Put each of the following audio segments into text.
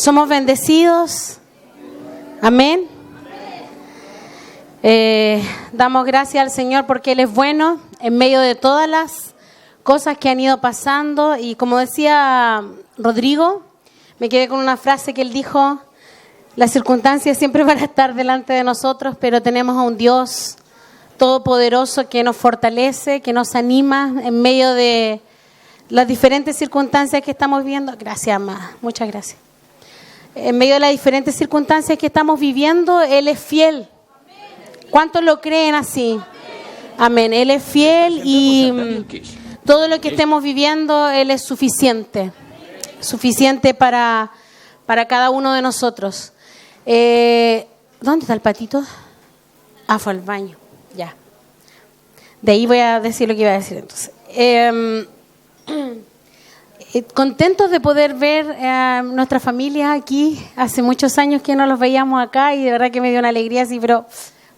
Somos bendecidos. Amén. Damos gracias al Señor porque Él es bueno en medio de todas las cosas que han ido pasando. Y como decía Rodrigo, me quedé con una frase que él dijo: las circunstancias siempre van a estar delante de nosotros, pero tenemos a un Dios todopoderoso que nos fortalece, que nos anima en medio de las diferentes circunstancias que estamos viviendo. Gracias, amada. Muchas gracias. En medio de las diferentes circunstancias que estamos viviendo, Él es fiel. ¿Cuántos lo creen así? Amén. Él es fiel y todo lo que estemos viviendo, Él es suficiente. Suficiente para cada uno de nosotros. ¿Dónde está el patito? Ah, fue al baño. Ya. De ahí voy a decir lo que iba a decir entonces. Contentos de poder ver a nuestra familia aquí. Hace muchos años que no los veíamos acá y de verdad que me dio una alegría así, pero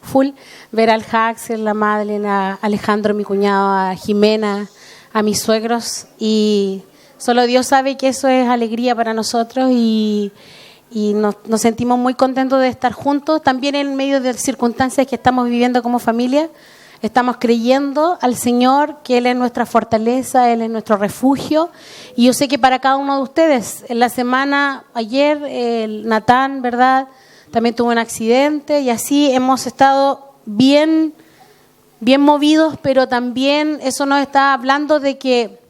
full, ver al Haxel, la Madeleine, a Alejandro, mi cuñado, a Jimena, a mis suegros, y solo Dios sabe que eso es alegría para nosotros y nos sentimos muy contentos de estar juntos, también en medio de circunstancias que estamos viviendo como familia. Estamos creyendo al Señor, que Él es nuestra fortaleza, Él es nuestro refugio. Y yo sé que para cada uno de ustedes, en la semana, ayer, el Natán, ¿verdad?, también tuvo un accidente y así hemos estado bien movidos, pero también eso nos está hablando de que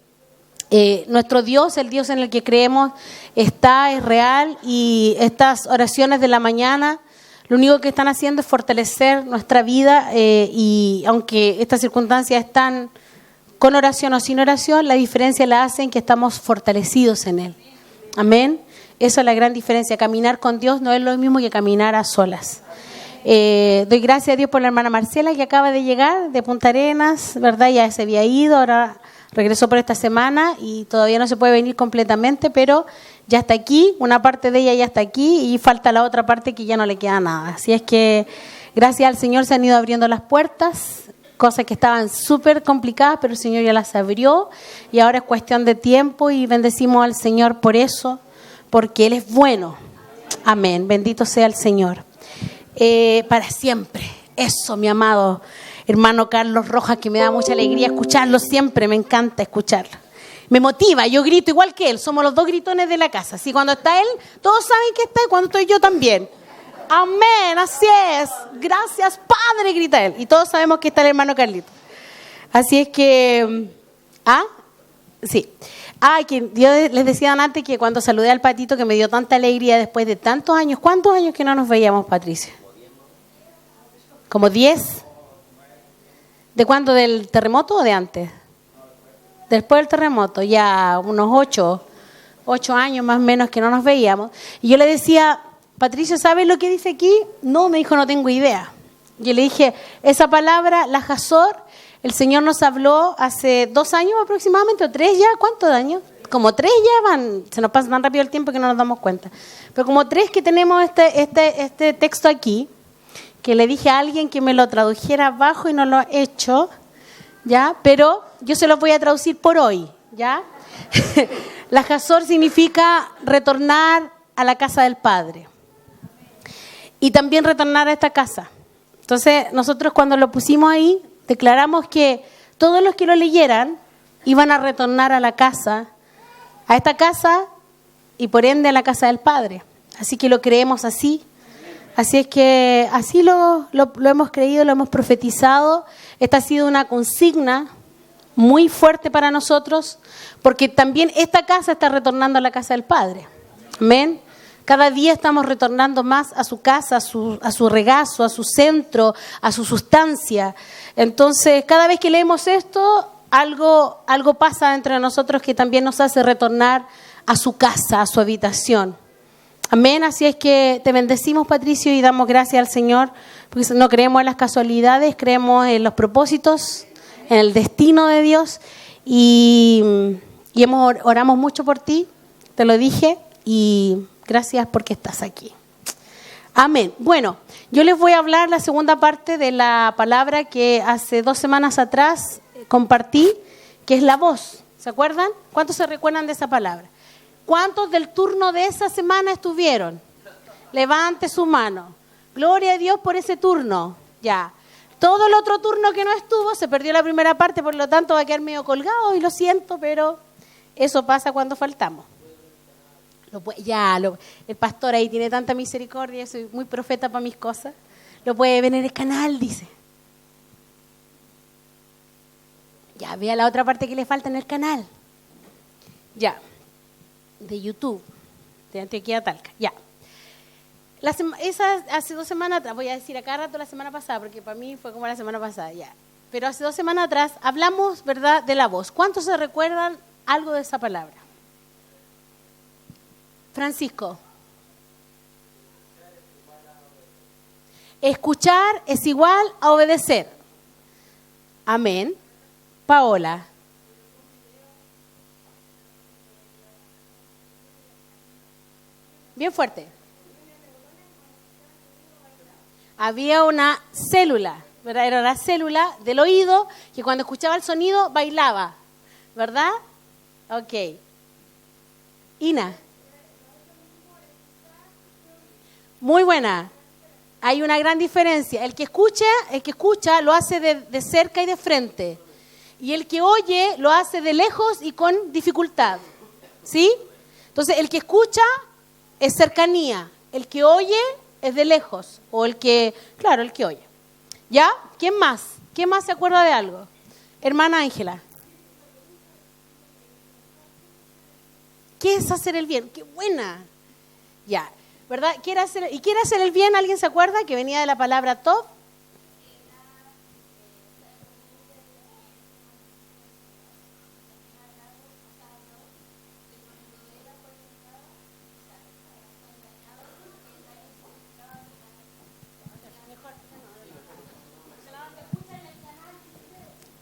nuestro Dios, el Dios en el que creemos, es real, y estas oraciones de la mañana lo único que están haciendo es fortalecer nuestra vida, y aunque estas circunstancias están con oración o sin oración, la diferencia la hacen que estamos fortalecidos en Él. Amén. Esa es la gran diferencia. Caminar con Dios no es lo mismo que caminar a solas. Doy gracias a Dios por la hermana Marcela, que acaba de llegar de Punta Arenas, ¿verdad? Ya se había ido, ahora regresó por esta semana y todavía no se puede venir completamente, pero ya está aquí, una parte de ella ya está aquí y falta la otra parte que ya no le queda nada. Así es que gracias al Señor se han ido abriendo las puertas, cosas que estaban súper complicadas, pero el Señor ya las abrió y ahora es cuestión de tiempo, y bendecimos al Señor por eso, porque Él es bueno. Amén. Bendito sea el Señor. Para siempre. Eso, mi amado hermano Carlos Rojas, que me da mucha alegría escucharlo siempre, me encanta escucharlo. Me motiva, yo grito igual que él, somos los dos gritones de la casa. Así cuando está él, todos saben que está, y cuando estoy yo también. Amén, así es. Gracias, Padre, grita él. Y todos sabemos que está el hermano Carlito. Así es que... Sí. Que yo les decía antes que cuando saludé al patito, que me dio tanta alegría después de tantos años. ¿Cuántos años que no nos veíamos, Patricia? ¿Como 10? ¿De cuándo? ¿Del terremoto o de antes? Después del terremoto, ya unos 8 años más o menos que no nos veíamos. Y yo le decía: Patricio, ¿sabes lo que dice aquí? No, me dijo, no tengo idea. Yo le dije, esa palabra, la Hazor, el Señor nos habló hace 2 años aproximadamente, o 3 ya. ¿Cuántos años? Como 3 ya van, se nos pasa tan rápido el tiempo que no nos damos cuenta. Pero como 3 que tenemos este texto aquí, que le dije a alguien que me lo tradujera abajo y no lo he hecho, ¿ya? Pero yo se los voy a traducir por hoy, ¿ya? La Hazor significa retornar a la casa del Padre y también retornar a esta casa. Entonces, nosotros cuando lo pusimos ahí, declaramos que todos los que lo leyeran iban a retornar a la casa, a esta casa, y por ende a la casa del Padre. Así que lo creemos así. Así es que así lo hemos creído, lo hemos profetizado. Esta ha sido una consigna muy fuerte para nosotros, porque también esta casa está retornando a la casa del Padre. Amén. Cada día estamos retornando más a su casa, a su regazo, a su centro, a su sustancia. Entonces, cada vez que leemos esto, algo pasa dentro de nosotros que también nos hace retornar a su casa, a su habitación. Amén. Así es que te bendecimos, Patricio, y damos gracias al Señor, porque no creemos en las casualidades, creemos en los propósitos, en el destino de Dios, y oramos mucho por ti, te lo dije, y gracias porque estás aquí. Amén. Bueno, yo les voy a hablar la segunda parte de la palabra que hace 2 semanas atrás compartí, que es la voz. ¿Se acuerdan? ¿Cuántos se recuerdan de esa palabra? ¿Cuántos del turno de esa semana estuvieron? Levante su mano. Gloria a Dios por ese turno. Ya. Todo el otro turno que no estuvo, se perdió la primera parte, por lo tanto va a quedar medio colgado y lo siento, pero eso pasa cuando faltamos. El pastor ahí tiene tanta misericordia, soy muy profeta para mis cosas. Lo puede ver en el canal, dice. Ya, vea la otra parte que le falta en el canal. Ya. De YouTube, de Antioquía Talca. Ya. Hace 2 semanas atrás, voy a decir acá rato la semana pasada, porque para mí fue como la semana pasada, ya. Pero hace 2 semanas atrás hablamos, ¿verdad?, de la voz. ¿Cuántos se recuerdan algo de esa palabra? Francisco. Escuchar es igual a obedecer. Amén. Paola. Bien fuerte. Había una célula, ¿verdad? Era la célula del oído que cuando escuchaba el sonido bailaba, ¿verdad? Ok. Ina. Muy buena. Hay una gran diferencia. El que escucha lo hace de cerca y de frente. Y el que oye lo hace de lejos y con dificultad. ¿Sí? Entonces, el que escucha es cercanía. El que oye es de lejos. O el que oye. ¿Ya? ¿Quién más? ¿Quién más se acuerda de algo? Hermana Ángela. ¿Qué es hacer el bien? ¡Qué buena! Ya. ¿Verdad? ¿Quiere hacer el bien? ¿Alguien se acuerda? Que venía de la palabra Tov.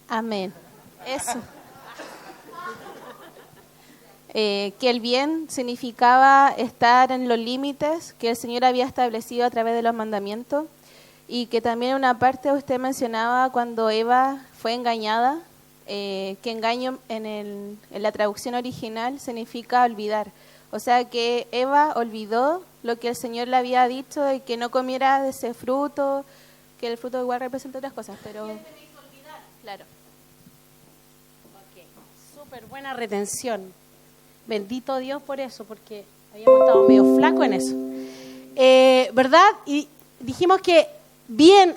Amén. Eso. Que el bien significaba estar en los límites que el Señor había establecido a través de los mandamientos, y que también una parte usted mencionaba cuando Eva fue engañada, que engaño en la traducción original significa olvidar. O sea que Eva olvidó lo que el Señor le había dicho, de que no comiera de ese fruto, que el fruto igual representa otras cosas, pero... Claro. Okay. Súper buena retención. Bendito Dios por eso, porque habíamos estado medio flacos en eso. ¿Verdad? Y dijimos que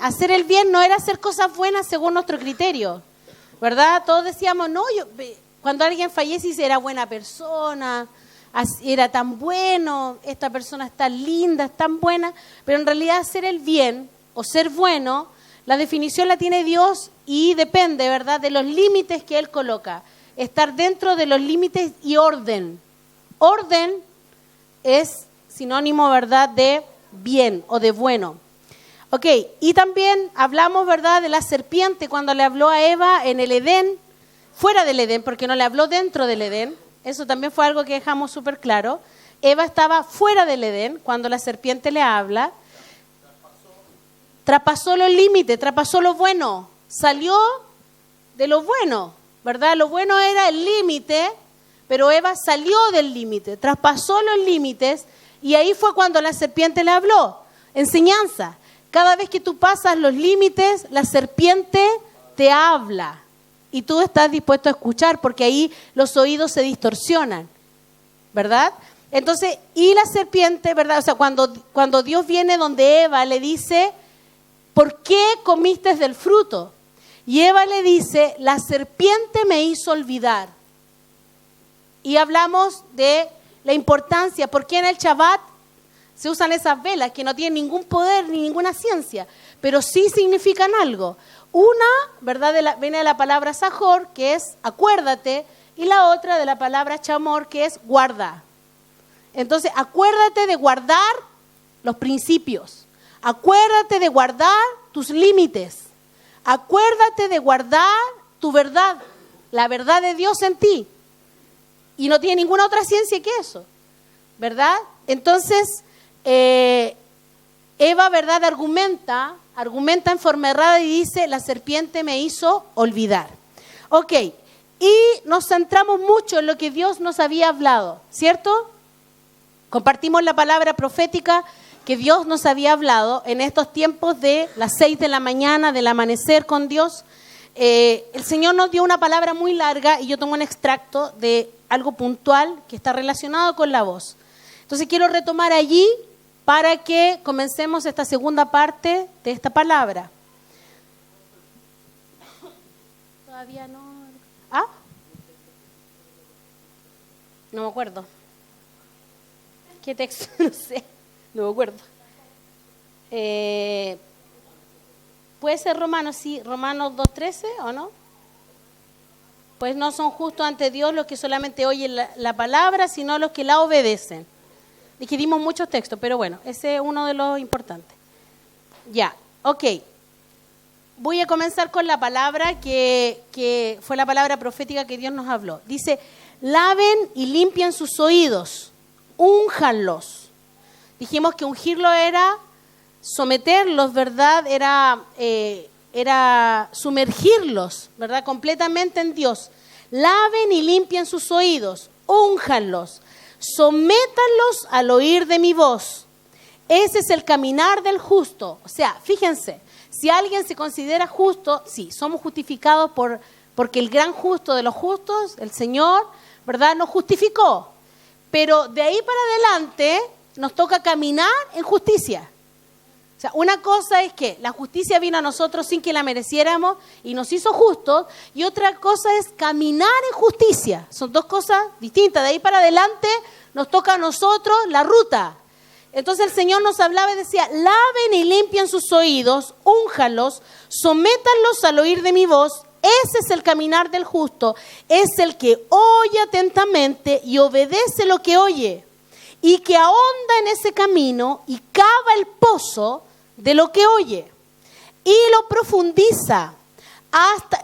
hacer el bien no era hacer cosas buenas según nuestro criterio. ¿Verdad? Todos decíamos, no, cuando alguien fallece dice, era buena persona, era tan bueno, esta persona es tan linda, es tan buena, pero en realidad hacer el bien o ser bueno, la definición la tiene Dios y depende, ¿verdad?, de los límites que Él coloca. Estar dentro de los límites y orden. Orden es sinónimo, ¿verdad?, de bien o de bueno. Ok, y también hablamos, ¿verdad?, de la serpiente cuando le habló a Eva en el Edén, fuera del Edén, porque no le habló dentro del Edén. Eso también fue algo que dejamos súper claro. Eva estaba fuera del Edén cuando la serpiente le habla. Traspasó los límites, traspasó lo bueno, salió de lo bueno, ¿verdad? Lo bueno era el límite, pero Eva salió del límite, traspasó los límites, y ahí fue cuando la serpiente le habló. Enseñanza. Cada vez que tú pasas los límites, la serpiente te habla y tú estás dispuesto a escuchar, porque ahí los oídos se distorsionan, ¿verdad? Entonces, y la serpiente, ¿verdad? O sea, cuando Dios viene donde Eva le dice, ¿por qué comiste del fruto? Y Eva le dice, la serpiente me hizo olvidar. Y hablamos de la importancia, porque en el Shabbat se usan esas velas que no tienen ningún poder ni ninguna ciencia, pero sí significan algo. Una, ¿verdad?, viene de la palabra Sahor, que es acuérdate, y la otra de la palabra Chamor, que es guarda. Entonces, acuérdate de guardar los principios. Acuérdate de guardar tus límites. Acuérdate de guardar tu verdad, la verdad de Dios en ti. Y no tiene ninguna otra ciencia que eso, ¿verdad? Entonces, Eva, ¿verdad?, argumenta en forma errada y dice, la serpiente me hizo olvidar. Ok, y nos centramos mucho en lo que Dios nos había hablado, ¿cierto? Compartimos la palabra profética que Dios nos había hablado en estos tiempos de las 6 de la mañana, del amanecer con Dios. El Señor nos dio una palabra muy larga y yo tomo un extracto de algo puntual que está relacionado con la voz. Entonces quiero retomar allí para que comencemos esta segunda parte de esta palabra. Todavía no. ¿Ah? No me acuerdo. ¿Qué texto? No sé. No me acuerdo. ¿Puede ser Romanos? Sí, Romanos 2:13 o no? Pues no son justos ante Dios los que solamente oyen la palabra, sino los que la obedecen. Dijimos muchos textos, pero bueno, ese es uno de los importantes. Ya, ok. Voy a comenzar con la palabra que fue la palabra profética que Dios nos habló. Dice, laven y limpian sus oídos, únjanlos. Dijimos que ungirlo era someterlos, ¿verdad? Era sumergirlos, ¿verdad? Completamente en Dios. Laven y limpian sus oídos, únjanlos, sométanlos al oír de mi voz. Ese es el caminar del justo. O sea, fíjense, si alguien se considera justo, sí, somos justificados porque el gran justo de los justos, el Señor, ¿verdad?, nos justificó. Pero de ahí para adelante nos toca caminar en justicia. O sea, una cosa es que la justicia vino a nosotros sin que la mereciéramos y nos hizo justos, y otra cosa es caminar en justicia. Son dos cosas distintas. De ahí para adelante nos toca a nosotros la ruta. Entonces el Señor nos hablaba y decía, laven y limpian sus oídos, únjalos, sométanlos al oír de mi voz. Ese es el caminar del justo, es el que oye atentamente y obedece lo que oye, y que ahonda en ese camino y cava el pozo de lo que oye, y lo profundiza.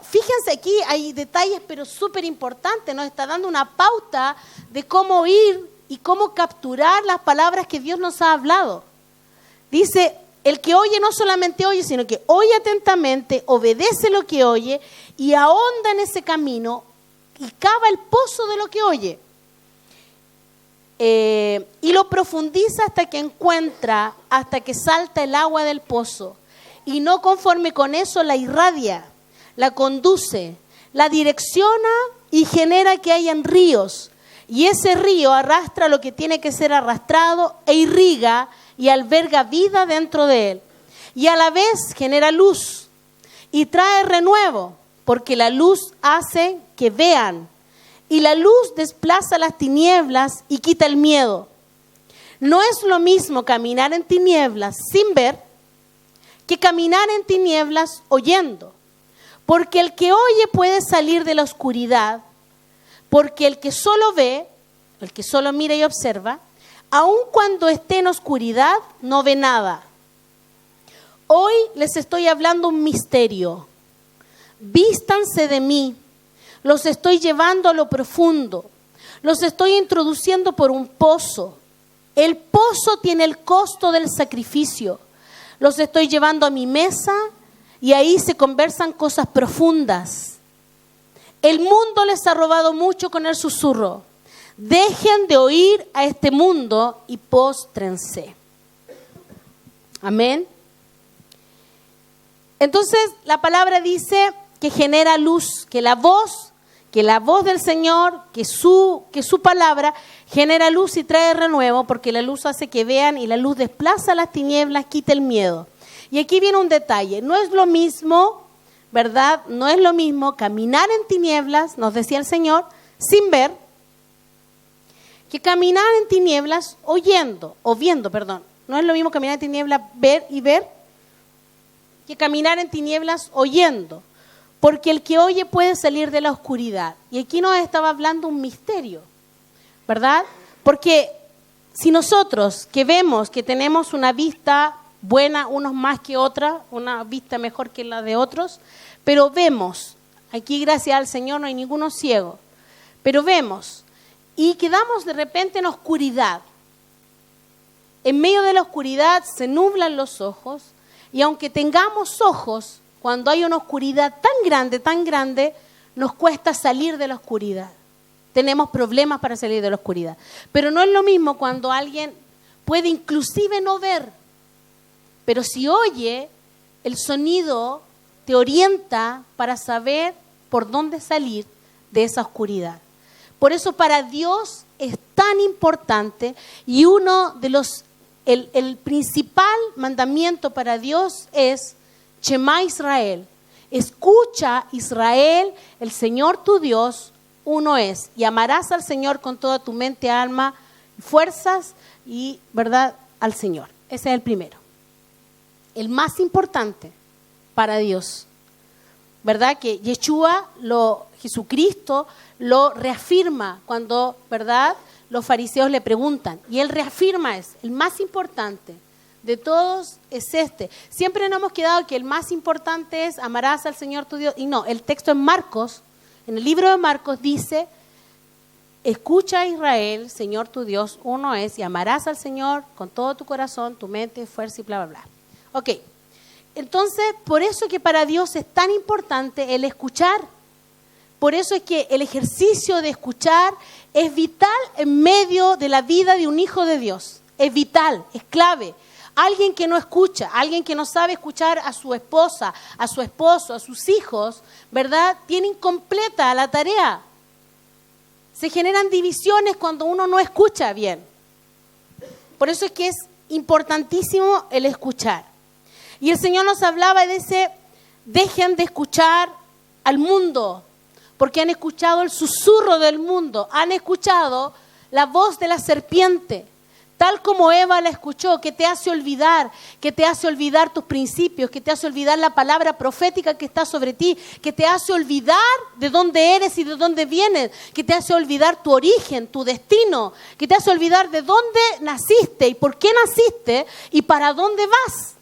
Fíjense, aquí hay detalles pero súper importantes, nos está dando una pauta de cómo oír y cómo capturar las palabras que Dios nos ha hablado. Dice, el que oye no solamente oye, sino que oye atentamente, obedece lo que oye y ahonda en ese camino y cava el pozo de lo que oye. Y lo profundiza hasta que encuentra, hasta que salta el agua del pozo. Y no conforme con eso la irradia, la conduce, la direcciona y genera que hayan ríos. Y ese río arrastra lo que tiene que ser arrastrado e irriga y alberga vida dentro de él. Y a la vez genera luz y trae renuevo, porque la luz hace que vean. Y la luz desplaza las tinieblas y quita el miedo. No es lo mismo caminar en tinieblas sin ver que caminar en tinieblas oyendo. Porque el que oye puede salir de la oscuridad, porque el que solo ve, el que solo mira y observa, aun cuando esté en oscuridad, no ve nada. Hoy les estoy hablando un misterio. Vístanse de mí. Los estoy llevando a lo profundo. Los estoy introduciendo por un pozo. El pozo tiene el costo del sacrificio. Los estoy llevando a mi mesa y ahí se conversan cosas profundas. El mundo les ha robado mucho con el susurro. Dejen de oír a este mundo y póstrense. Amén. Entonces la palabra dice que genera luz, que la voz del Señor, que su palabra genera luz y trae renuevo, porque la luz hace que vean y la luz desplaza las tinieblas, quita el miedo. Y aquí viene un detalle, no es lo mismo, ¿verdad? No es lo mismo caminar en tinieblas, nos decía el Señor, sin ver, que caminar en tinieblas viendo. No es lo mismo caminar en tinieblas, ver, que caminar en tinieblas oyendo. Porque el que oye puede salir de la oscuridad. Y aquí nos estaba hablando un misterio, ¿verdad? Porque si nosotros que vemos que tenemos una vista buena, unos más que otra, una vista mejor que la de otros, pero vemos, aquí gracias al Señor no hay ninguno ciego, pero vemos y quedamos de repente en oscuridad. En medio de la oscuridad se nublan los ojos y aunque tengamos ojos, cuando hay una oscuridad tan grande, nos cuesta salir de la oscuridad. Tenemos problemas para salir de la oscuridad. Pero no es lo mismo cuando alguien puede inclusive no ver, pero si oye, el sonido te orienta para saber por dónde salir de esa oscuridad. Por eso para Dios es tan importante, y uno de los, el principal mandamiento para Dios es Shema Israel. Escucha, Israel, el Señor tu Dios, uno es. Y amarás al Señor con toda tu mente, alma, fuerzas y verdad al Señor. Ese es el primero. El más importante para Dios. ¿Verdad? Que Yeshua, Jesucristo, lo reafirma cuando, ¿verdad?, los fariseos le preguntan. Y él reafirma el más importante de todos es este. Siempre nos hemos quedado que el más importante es amarás al Señor tu Dios. Y no, el texto en Marcos, en el libro de Marcos dice, escucha a Israel, Señor tu Dios, uno es, y amarás al Señor con todo tu corazón, tu mente, fuerza y bla, bla, bla. Ok, entonces por eso es que para Dios es tan importante el escuchar. Por eso es que el ejercicio de escuchar es vital en medio de la vida de un hijo de Dios. Es vital, es clave. Alguien que no escucha, alguien que no sabe escuchar a su esposa, a su esposo, a sus hijos, ¿verdad?, tiene incompleta la tarea. Se generan divisiones cuando uno no escucha bien. Por eso es que es importantísimo el escuchar. Y el Señor nos hablaba de ese, dejen de escuchar al mundo, porque han escuchado el susurro del mundo, han escuchado la voz de la serpiente, tal como Eva la escuchó, que te hace olvidar tus principios, que te hace olvidar la palabra profética que está sobre ti, que te hace olvidar de dónde eres y de dónde vienes, que te hace olvidar tu origen, tu destino, que te hace olvidar de dónde naciste y por qué naciste y para dónde vas.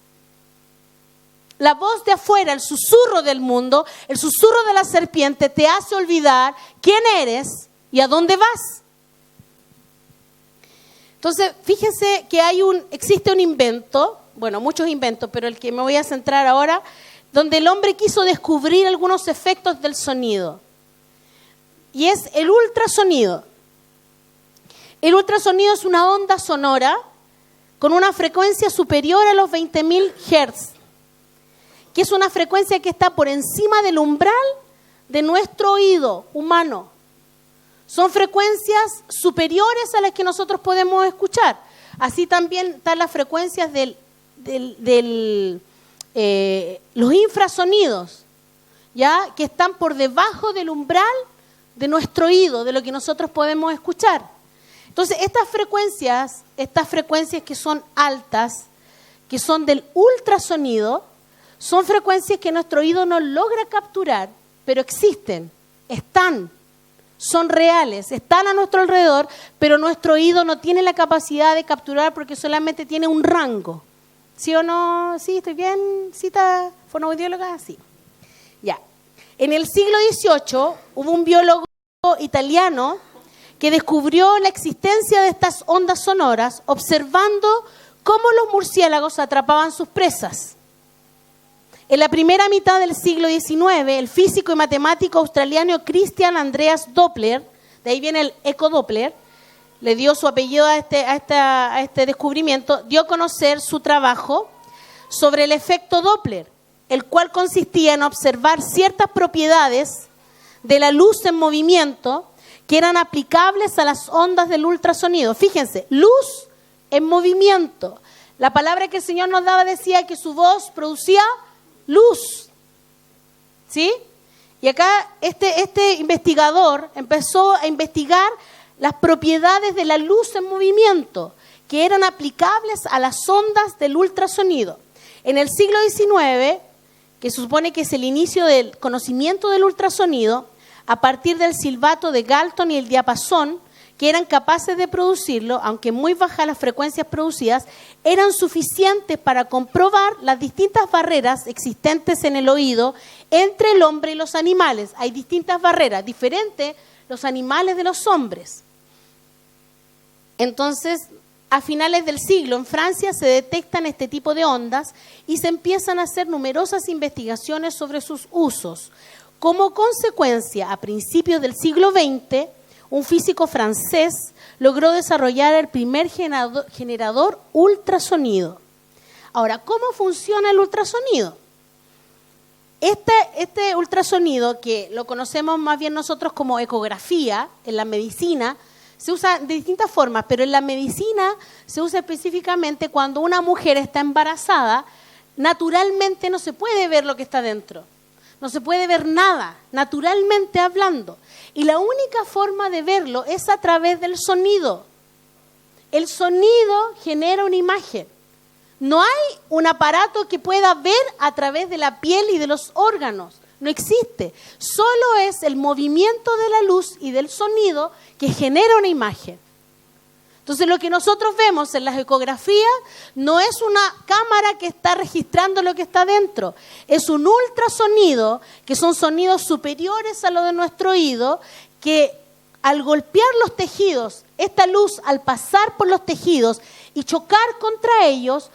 La voz de afuera, el susurro del mundo, el susurro de la serpiente te hace olvidar quién eres y a dónde vas. Entonces, fíjense que existe un invento, bueno, muchos inventos, pero el que me voy a centrar ahora, donde el hombre quiso descubrir algunos efectos del sonido. Y es el ultrasonido. El ultrasonido es una onda sonora con una frecuencia superior a los 20.000 Hz, que es una frecuencia que está por encima del umbral de nuestro oído humano. Son frecuencias superiores a las que nosotros podemos escuchar. Así también están las frecuencias los infrasonidos, ¿ya?, que están por debajo del umbral de nuestro oído, de lo que nosotros podemos escuchar. Entonces, estas frecuencias que son altas, que son del ultrasonido, son frecuencias que nuestro oído no logra capturar, pero existen, son reales, están a nuestro alrededor, pero nuestro oído no tiene la capacidad de capturar porque solamente tiene un rango. ¿Sí o no? ¿Sí? ¿Estoy bien? ¿Cita fonoaudióloga? Sí. Ya. En el siglo XVIII hubo un biólogo italiano que descubrió la existencia de estas ondas sonoras observando cómo los murciélagos atrapaban sus presas. En la primera mitad del siglo XIX, el físico y matemático australiano Christian Andreas Doppler, de ahí viene el ecodoppler, le dio su apellido a este descubrimiento, dio a conocer su trabajo sobre el efecto Doppler, el cual consistía en observar ciertas propiedades de la luz en movimiento que eran aplicables a las ondas del ultrasonido. Fíjense, luz en movimiento. La palabra que el Señor nos daba decía que su voz producía luz, ¿sí? Y acá este investigador empezó a investigar las propiedades de la luz en movimiento que eran aplicables a las ondas del ultrasonido. En el siglo XIX, que se supone que es el inicio del conocimiento del ultrasonido, a partir del silbato de Galton y el diapasón, que eran capaces de producirlo, aunque muy bajas las frecuencias producidas, eran suficientes para comprobar las distintas barreras existentes en el oído entre el hombre y los animales. Hay distintas barreras, diferentes los animales de los hombres. Entonces, a finales del siglo, en Francia se detectan este tipo de ondas y se empiezan a hacer numerosas investigaciones sobre sus usos. Como consecuencia, a principios del siglo XX, un físico francés logró desarrollar el primer generador ultrasonido. Ahora, ¿cómo funciona el ultrasonido? Este ultrasonido, que lo conocemos más bien nosotros como ecografía en la medicina, se usa de distintas formas, pero en la medicina se usa específicamente cuando una mujer está embarazada, naturalmente no se puede ver lo que está dentro. No se puede ver nada, naturalmente hablando. Y la única forma de verlo es a través del sonido. El sonido genera una imagen. No hay un aparato que pueda ver a través de la piel y de los órganos. No existe. Solo es el movimiento de la luz y del sonido que genera una imagen. Entonces, lo que nosotros vemos en las ecografías no es una cámara que está registrando lo que está dentro. Es un ultrasonido, que son sonidos superiores a lo de nuestro oído, que al golpear los tejidos, esta luz al pasar por los tejidos y chocar contra ellos,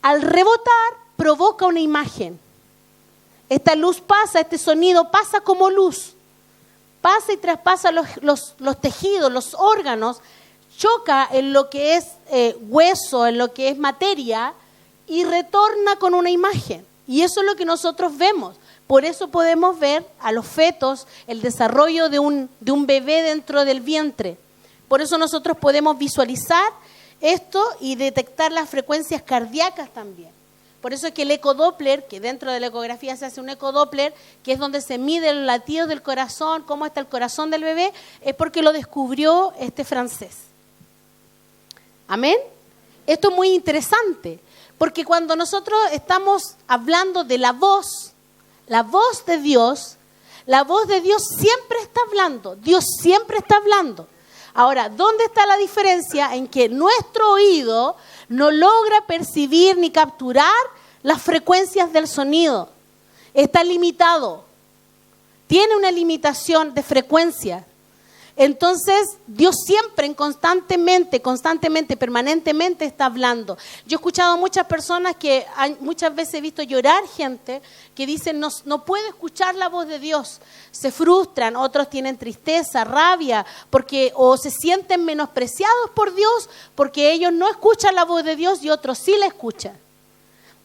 al rebotar provoca una imagen. Esta luz pasa, este sonido pasa como luz, pasa y traspasa los tejidos, los órganos, choca en lo que es hueso, en lo que es materia y retorna con una imagen. Y eso es lo que nosotros vemos. Por eso podemos ver a los fetos el desarrollo de un bebé dentro del vientre. Por eso nosotros podemos visualizar esto y detectar las frecuencias cardíacas también. Por eso es que el ecodoppler, que dentro de la ecografía se hace un ecodoppler, que es donde se mide el latido del corazón, cómo está el corazón del bebé, es porque lo descubrió este francés. ¿Amén? Esto es muy interesante, porque cuando nosotros estamos hablando de la voz de Dios siempre está hablando, Dios siempre está hablando. Ahora, ¿dónde está la diferencia? En que nuestro oído no logra percibir ni capturar las frecuencias del sonido. Está limitado, tiene una limitación de frecuencia. Entonces, Dios siempre, constantemente, permanentemente está hablando. Yo he escuchado a muchas personas que muchas veces he visto llorar gente que dicen no puedo escuchar la voz de Dios. Se frustran, otros tienen tristeza, rabia, o se sienten menospreciados por Dios porque ellos no escuchan la voz de Dios y otros sí la escuchan.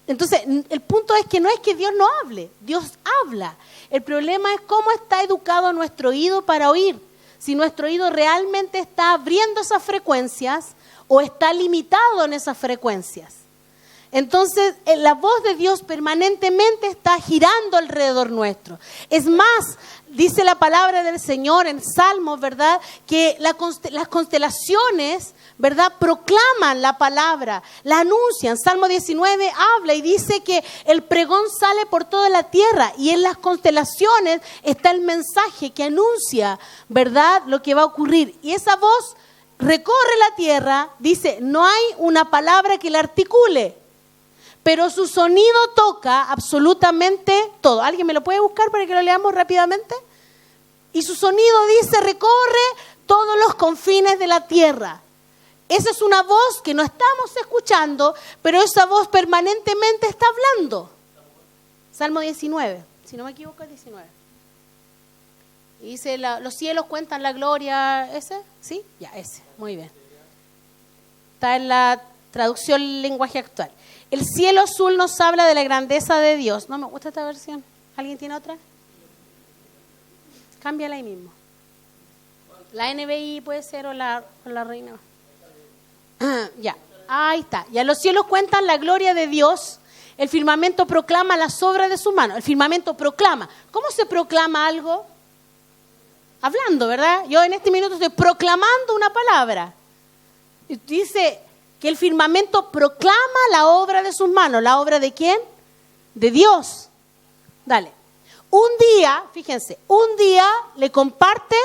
Entonces, el punto es que no es que Dios no hable, Dios habla. El problema es cómo está educado nuestro oído para oír. Si nuestro oído realmente está abriendo esas frecuencias o está limitado en esas frecuencias. Entonces, la voz de Dios permanentemente está girando alrededor nuestro. Es más, dice la palabra del Señor en Salmos, ¿verdad? Que las constelaciones, ¿verdad? Proclaman la palabra, la anuncian. Salmo 19 habla y dice que el pregón sale por toda la tierra y en las constelaciones está el mensaje que anuncia, ¿verdad? Lo que va a ocurrir. Y esa voz recorre la tierra, dice, no hay una palabra que la articule, pero su sonido toca absolutamente todo. ¿Alguien me lo puede buscar para que lo leamos rápidamente? Y su sonido, dice, recorre todos los confines de la tierra. Esa es una voz que no estamos escuchando, pero esa voz permanentemente está hablando. Salmo 19, si no me equivoco es 19. Y dice, los cielos cuentan la gloria, ¿ese? ¿Sí? Ya, ese, muy bien. Está en la traducción lenguaje actual. El cielo azul nos habla de la grandeza de Dios. No me gusta esta versión. ¿Alguien tiene otra? Cámbiala ahí mismo. La NBI puede ser o la Reina. Ya, ahí está. Ya los cielos cuentan la gloria de Dios. El firmamento proclama las obras de su mano. El firmamento proclama. ¿Cómo se proclama algo? Hablando, ¿verdad? Yo en este minuto estoy proclamando una palabra. Dice que el firmamento proclama la obra de sus manos. ¿La obra de quién? De Dios. Dale. Un día, fíjense, le comparte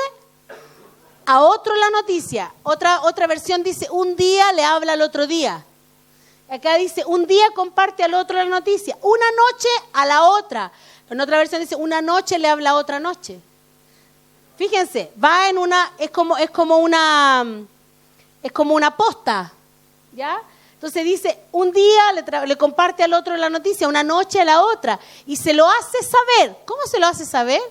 a otro la noticia. Otra versión dice, un día le habla al otro día. Acá dice, un día comparte al otro la noticia. Una noche a la otra. En otra versión dice, una noche le habla a otra noche. Fíjense, va en es como una posta, ¿ya? Entonces dice, un día le comparte al otro la noticia, una noche a la otra, y se lo hace saber. ¿Cómo se lo hace saber?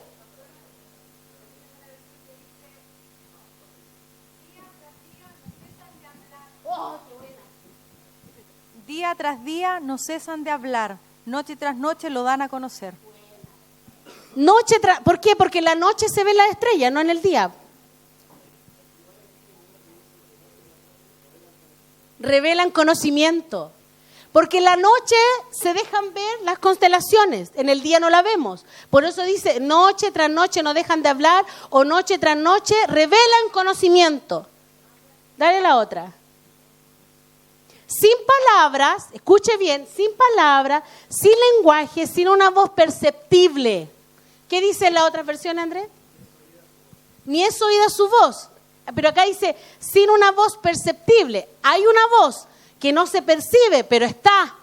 Día tras día no cesan de hablar, noche tras noche lo dan a conocer. ¿Por qué? Porque en la noche se ven las estrellas, no en el día. Revelan conocimiento. Porque en la noche se dejan ver las constelaciones, en el día no la vemos. Por eso dice, noche tras noche no dejan de hablar, o noche tras noche revelan conocimiento. Dale la otra. Sin palabras, escuche bien, sin palabras, sin lenguaje, sin una voz perceptible. ¿Qué dice la otra versión, Andrés? Ni es oída su voz. Pero acá dice, sin una voz perceptible. Hay una voz que no se percibe, pero está.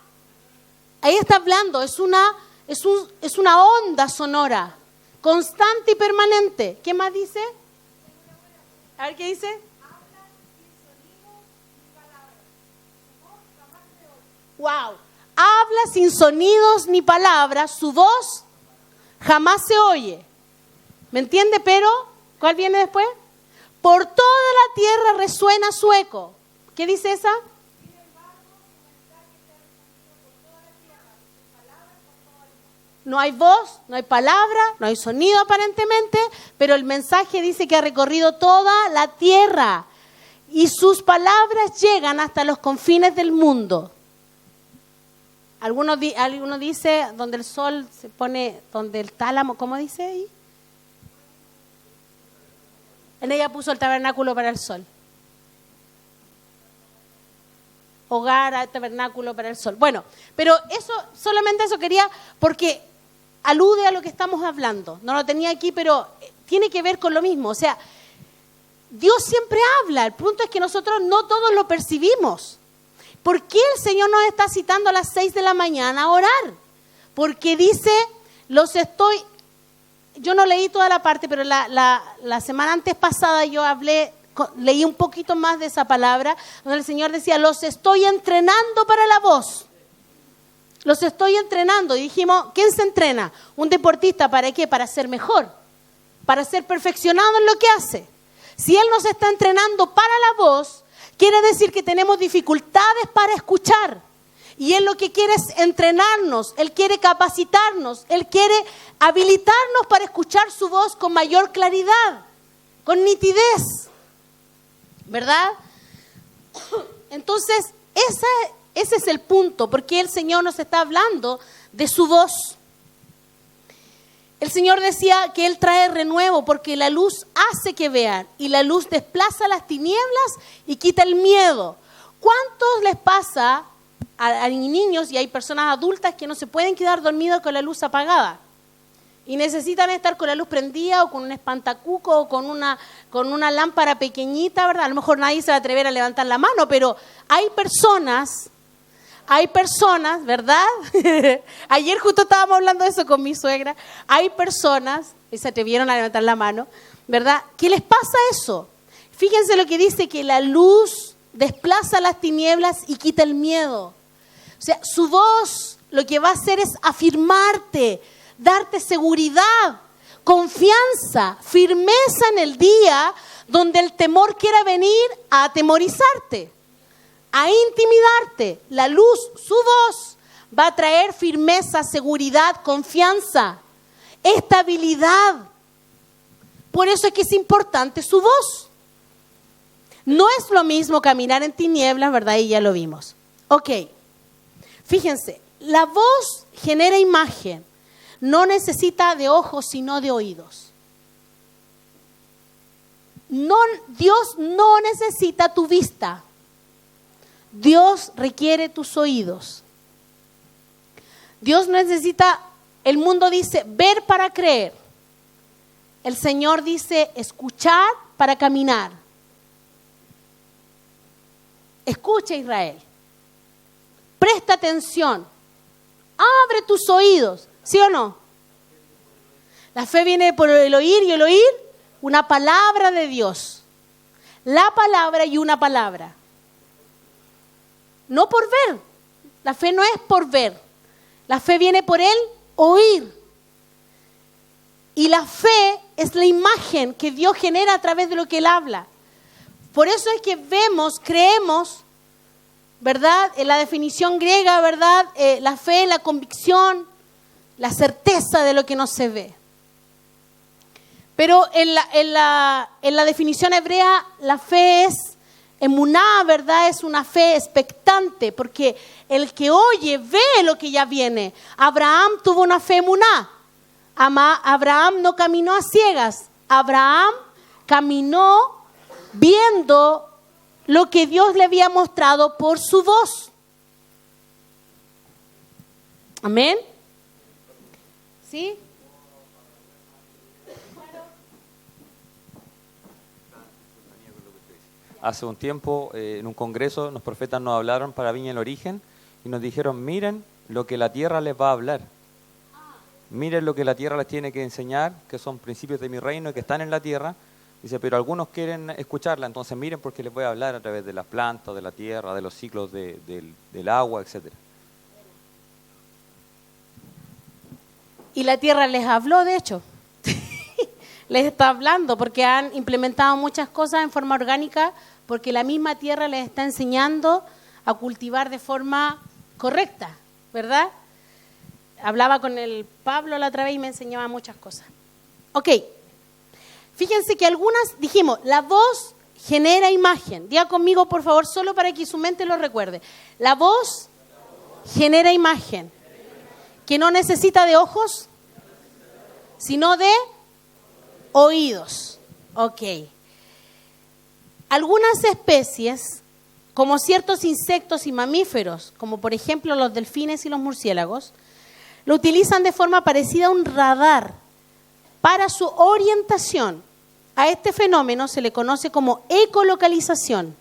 Ahí está hablando, es una onda sonora, constante y permanente. ¿Qué más dice? A ver, ¿qué dice? Wow. Habla sin sonidos ni palabras, su voz jamás se oye. ¿Me entiende? Pero, ¿cuál viene después? Por toda la tierra resuena su eco. ¿Qué dice esa? No hay voz, no hay palabra, no hay sonido aparentemente, pero el mensaje dice que ha recorrido toda la tierra y sus palabras llegan hasta los confines del mundo. Alguno dice donde el sol se pone, donde el tálamo, ¿cómo dice ahí? En ella puso el tabernáculo para el sol. Hogar, tabernáculo para el sol. Bueno, pero solamente eso quería, porque alude a lo que estamos hablando. No lo tenía aquí, pero tiene que ver con lo mismo. O sea, Dios siempre habla. El punto es que nosotros no todos lo percibimos. ¿Por qué el Señor nos está citando a las 6 de la mañana a orar? Porque dice, yo no leí toda la parte, pero la semana antes pasada yo leí un poquito más de esa palabra, donde el Señor decía, los estoy entrenando para la voz. Los estoy entrenando. Y dijimos, ¿quién se entrena? Un deportista, ¿para qué? Para ser mejor, para ser perfeccionado en lo que hace. Si Él nos está entrenando para la voz, quiere decir que tenemos dificultades para escuchar. Y Él lo que quiere es entrenarnos, Él quiere capacitarnos, Él quiere habilitarnos para escuchar su voz con mayor claridad, con nitidez. ¿Verdad? Entonces, ese es el punto, porque el Señor nos está hablando de su voz. El Señor decía que Él trae renuevo porque la luz hace que vean y la luz desplaza las tinieblas y quita el miedo. ¿Cuántos les pasa a niños y hay personas adultas que no se pueden quedar dormidos con la luz apagada? Y necesitan estar con la luz prendida o con un espantacuco o con una lámpara pequeñita, ¿verdad? A lo mejor nadie se va a atrever a levantar la mano, pero hay personas, ¿verdad? Ayer justo estábamos hablando de eso con mi suegra. Hay personas, y se atrevieron a levantar la mano, ¿verdad? ¿Qué les pasa eso? Fíjense lo que dice, que la luz desplaza las tinieblas y quita el miedo. O sea, su voz lo que va a hacer es afirmarte, darte seguridad, confianza, firmeza en el día donde el temor quiera venir a atemorizarte, a intimidarte. La luz, su voz, va a traer firmeza, seguridad, confianza, estabilidad. Por eso es que es importante su voz. No es lo mismo caminar en tinieblas, ¿verdad? Y ya lo vimos. Ok, fíjense, la voz genera imagen. No necesita de ojos, sino de oídos. Dios no necesita tu vista. Dios requiere tus oídos. Dios necesita, el mundo dice, ver para creer. El Señor dice, escuchar para caminar. Escucha, Israel. Presta atención. Abre tus oídos. ¿Sí o no? La fe viene por el oír y el oír una palabra de Dios. La palabra y una palabra. No por ver. La fe no es por ver. La fe viene por el oír. Y la fe es la imagen que Dios genera a través de lo que Él habla. Por eso es que vemos, creemos ¿verdad? En la definición griega, ¿verdad? La fe, la convicción, la certeza de lo que no se ve. Pero en la definición hebrea, la fe es emuná, ¿verdad? Es una fe expectante, porque el que oye ve lo que ya viene. Abraham tuvo una fe emuná. Abraham no caminó a ciegas. Abraham caminó viendo lo que Dios le había mostrado por su voz. Amén. ¿Sí? Hace un tiempo, en un congreso, los profetas nos hablaron para Viña el Origen y nos dijeron, miren lo que la tierra les va a hablar. Miren lo que la tierra les tiene que enseñar, que son principios de mi reino y que están en la tierra. Dice, pero algunos quieren escucharla, entonces miren porque les voy a hablar a través de las plantas, de la tierra, de los ciclos del agua, etc. Y la tierra les habló, de hecho. Les está hablando porque han implementado muchas cosas en forma orgánica, porque la misma tierra les está enseñando a cultivar de forma correcta, ¿verdad? Hablaba con el Pablo la otra vez y me enseñaba muchas cosas. Ok, fíjense que algunas, dijimos, la voz genera imagen. Diga conmigo, por favor, solo para que su mente lo recuerde. La voz genera imagen, que no necesita de ojos, sino de oídos. Ok. Algunas especies, como ciertos insectos y mamíferos, como por ejemplo los delfines y los murciélagos, lo utilizan de forma parecida a un radar para su orientación. A este fenómeno se le conoce como ecolocalización.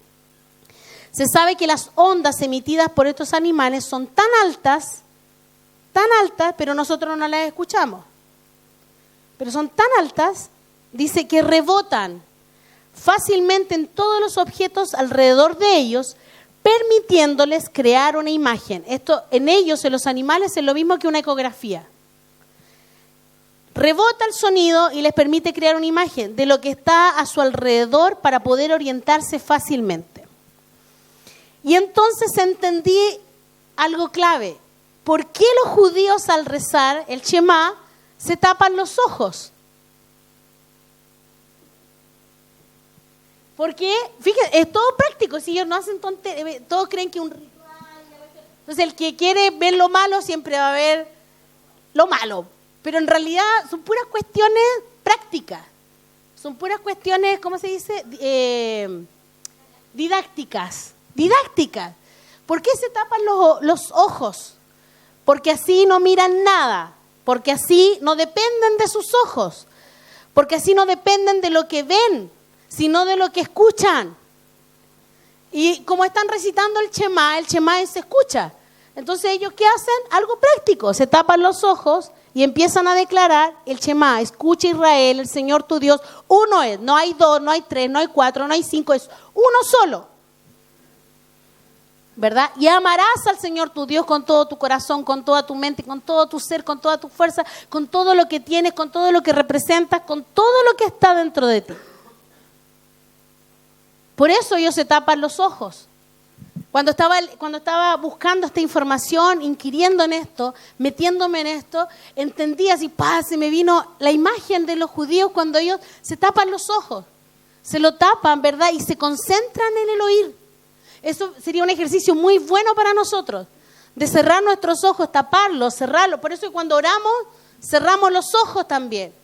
Se sabe que las ondas emitidas por estos animales son tan altas, pero nosotros no las escuchamos. Pero son tan altas, dice que rebotan fácilmente en todos los objetos alrededor de ellos, permitiéndoles crear una imagen. Esto en ellos, en los animales, es lo mismo que una ecografía. Rebota el sonido y les permite crear una imagen de lo que está a su alrededor para poder orientarse fácilmente. Y entonces entendí algo clave. ¿Por qué los judíos al rezar el Shema se tapan los ojos? Porque, fíjense, es todo práctico. Si ellos no hacen tonterías, todos creen que un ritual. Entonces, el que quiere ver lo malo siempre va a ver lo malo. Pero en realidad son puras cuestiones prácticas. Son puras cuestiones, ¿cómo se dice? Didácticas. ¿Por qué se tapan los ojos? Porque así no miran nada. Porque así no dependen de sus ojos. Porque así no dependen de lo que ven, sino de lo que escuchan. Y como están recitando el Shema se escucha. Entonces ellos, ¿qué hacen? Algo práctico. Se tapan los ojos y empiezan a declarar el Shema. Escucha Israel, el Señor tu Dios, uno es. No hay dos, no hay tres, no hay cuatro, no hay cinco, es uno solo. ¿Verdad? Y amarás al Señor tu Dios con todo tu corazón, con toda tu mente, con todo tu ser, con toda tu fuerza, con todo lo que tienes, con todo lo que representas, con todo lo que está dentro de ti. Por eso ellos se tapan los ojos. Cuando estaba buscando esta información, inquiriendo en esto, metiéndome en esto, entendí así, se me vino la imagen de los judíos cuando ellos se tapan los ojos. Se lo tapan, ¿verdad? Y se concentran en el oír. Eso sería un ejercicio muy bueno para nosotros, de cerrar nuestros ojos, taparlos, cerrarlos. Por eso cuando oramos, cerramos los ojos también.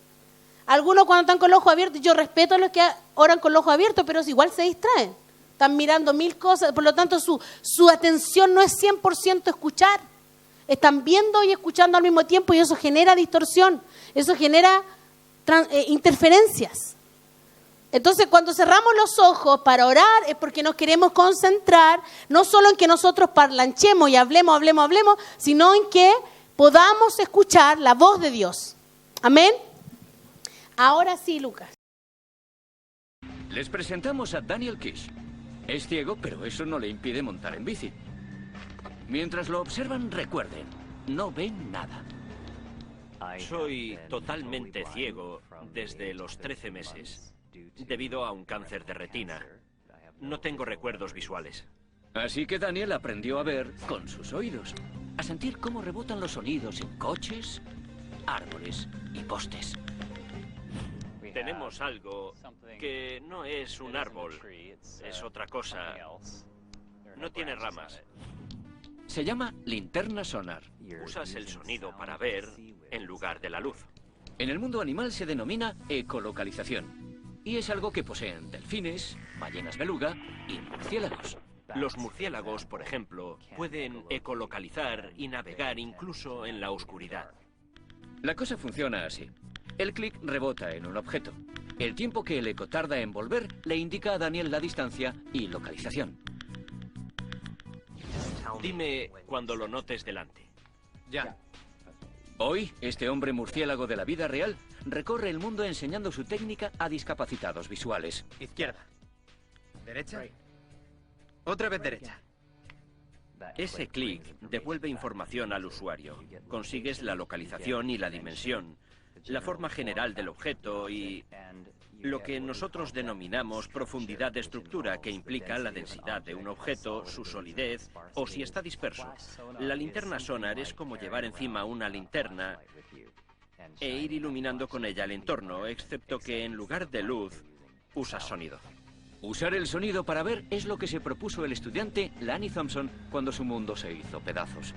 Algunos cuando están con los ojos abiertos, yo respeto a los que oran con los ojos abiertos, pero igual se distraen. Están mirando mil cosas, por lo tanto su atención no es 100% escuchar. Están viendo y escuchando al mismo tiempo y eso genera distorsión, eso genera interferencias. Entonces, cuando cerramos los ojos para orar es porque nos queremos concentrar, no solo en que nosotros parlanchemos y hablemos, sino en que podamos escuchar la voz de Dios. Amén. Ahora sí, Lucas. Les presentamos a Daniel Kish. Es ciego, pero eso no le impide montar en bici. Mientras lo observan, recuerden, no ven nada. Soy totalmente ciego desde los 13 meses, debido a un cáncer de retina. No tengo recuerdos visuales. Así que Daniel aprendió a ver con sus oídos, a sentir cómo rebotan los sonidos en coches, árboles y postes. Tenemos algo que no es un árbol, es otra cosa. No tiene ramas. Se llama linterna sonar. Usas el sonido para ver en lugar de la luz. En el mundo animal se denomina ecolocalización. Y es algo que poseen delfines, ballenas beluga y murciélagos. Los murciélagos, por ejemplo, pueden ecolocalizar y navegar incluso en la oscuridad. La cosa funciona así. El clic rebota en un objeto. El tiempo que el eco tarda en volver le indica a Daniel la distancia y localización. Dime cuando lo notes delante. Ya. Hoy, este hombre murciélago de la vida real recorre el mundo enseñando su técnica a discapacitados visuales. Izquierda. Derecha. Otra vez derecha. Ese clic devuelve información al usuario. Consigues la localización y la dimensión, la forma general del objeto y lo que nosotros denominamos profundidad de estructura, que implica la densidad de un objeto, su solidez o si está disperso. La linterna sonar es como llevar encima una linterna e ir iluminando con ella el entorno, excepto que en lugar de luz usas sonido. Usar el sonido para ver es lo que se propuso el estudiante Lanny Thompson cuando su mundo se hizo pedazos.